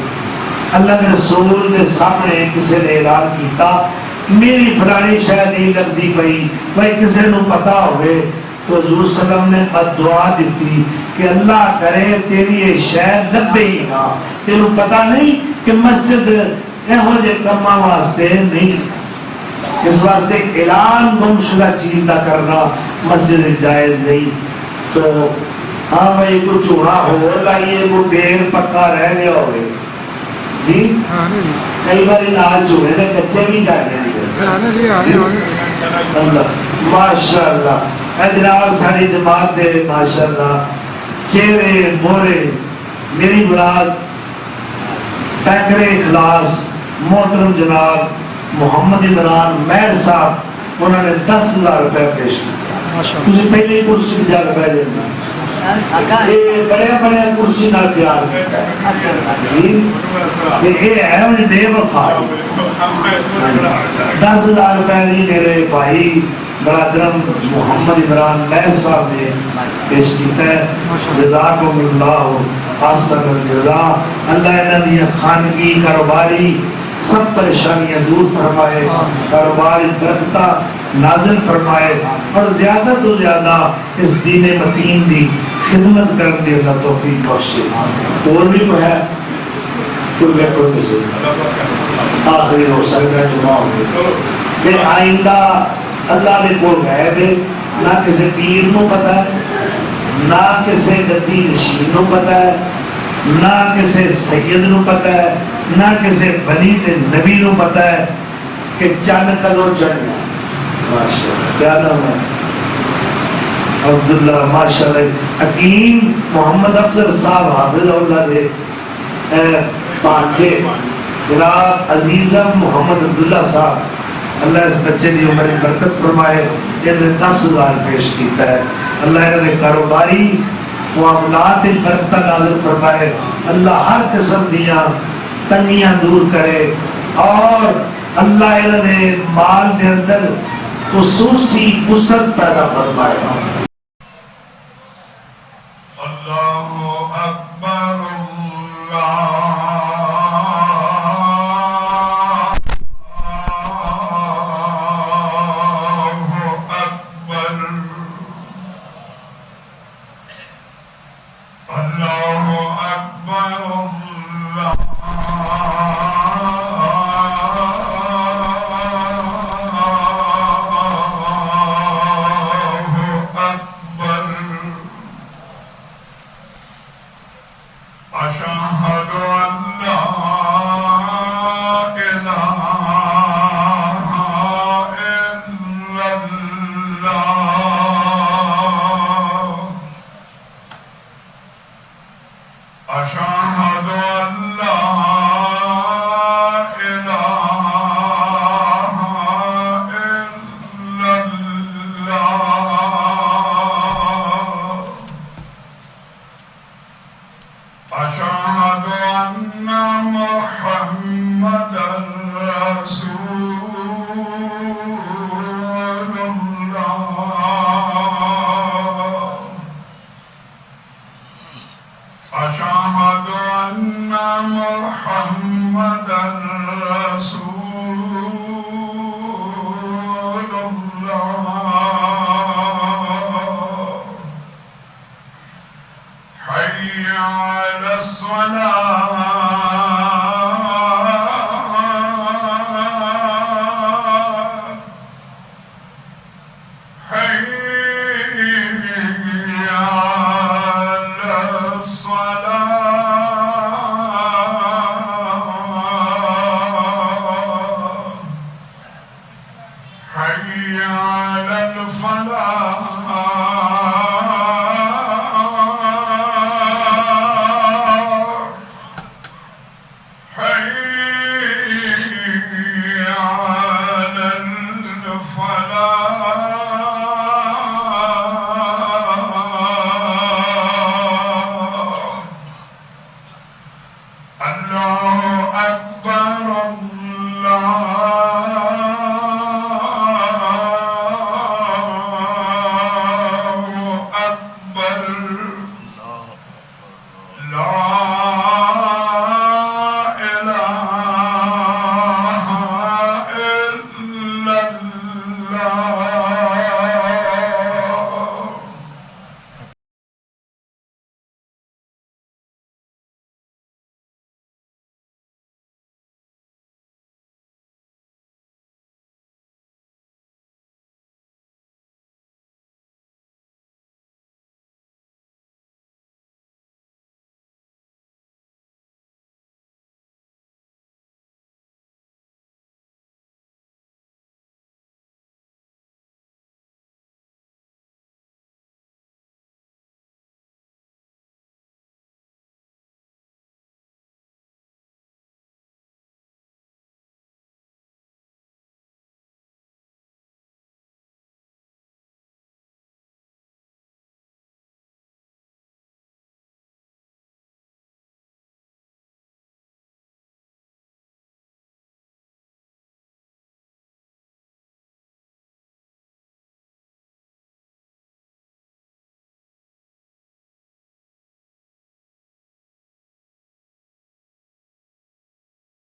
اللہ کے رسول کے سامنے کسی نے اعلان کیتا میری فلانی شاید نہیں لگتی پئی، بھائی کسی نو پتا ہوئے تو حضور صلی اللہ علیہ وسلم نے بد دعا دیتی کہ اللہ کرے تیری یہ شاید لبے ہی نہ، تینوں پتا نہیں کہ مسجد یہو جے کما واسطے نہیں، اس واسطے اعلان گم شدہ چیز دا کرنا مسجد جائز نہیں۔ تو ہاں بھائی کوئی چوڑا ہو لائیے، کوئی ڈیر پکا رہ گیا ہوئے جی، کئی باری نال چوڑے دے کچے بھی چاہتے ہیں اللہ ماشاءاللہ۔ اے جناب ساری جماعت دے ماشاءاللہ چہرے مورے، میری مراد پیکر اخلاص محترم جناب محمد عمران مہر صاحب، انہوں نے 10,000 روپے پیش کیا۔ تجھے پہلے کرسی جا روپے دینا، یہ بڑے بڑے کرسی نال پیار کرتا ہے، یہ ہے انہیں بے وفائی۔ 10,000 روپے دی میرے بھائی برادرم محمد عمران مہر صاحب نے پیش کیتا ہے۔ جزاکم اللہ احسن الجزاء۔ اللہ انہاں دی خانگی کاروباری سب پریشانیاں دور فرمائے، کاروبار برکتہ نازل فرمائے، اور زیادہ تو زیادہ اس دین متین دی خدمت کرنے دی اللہ توفیق بخشے۔ اور بھی کوئی ہے کوئی ویکو کسی آخری ہو سکتا ہے جمعہ ہوگی کہ آئندہ اللہ نے کول غیب ہے، نہ کسی پیر نو پتہ ہے، نہ کسی گدی نشین نو پتہ ہے، نہ کسی سید نو پتہ ہے، نہ کسی ولی تے نبی نو پتہ ہے کہ چند کدو چڑھنا۔ ماشاءاللہ کیا نام ہے؟ عبداللہ ماشاءاللہ حکیم محمد افضل صاحب حافظ اللہ دے پانچے جناب عزیزم محمد عبداللہ صاحب، اللہ اس بچے کی عمر برکت فرمائے، انہوں نے 10,000 پیش کیتا ہے۔ اللہ انہوں نے کاروباری معاملات برکت نازل فرمائے، اللہ ہر قسم دیاں تنگیاں دور کرے، اور اللہ انہوں نے مال دے اندر خصوصی وسعت پیدا فرمائے۔ اللہ اکبر اللہ حي على الفلاح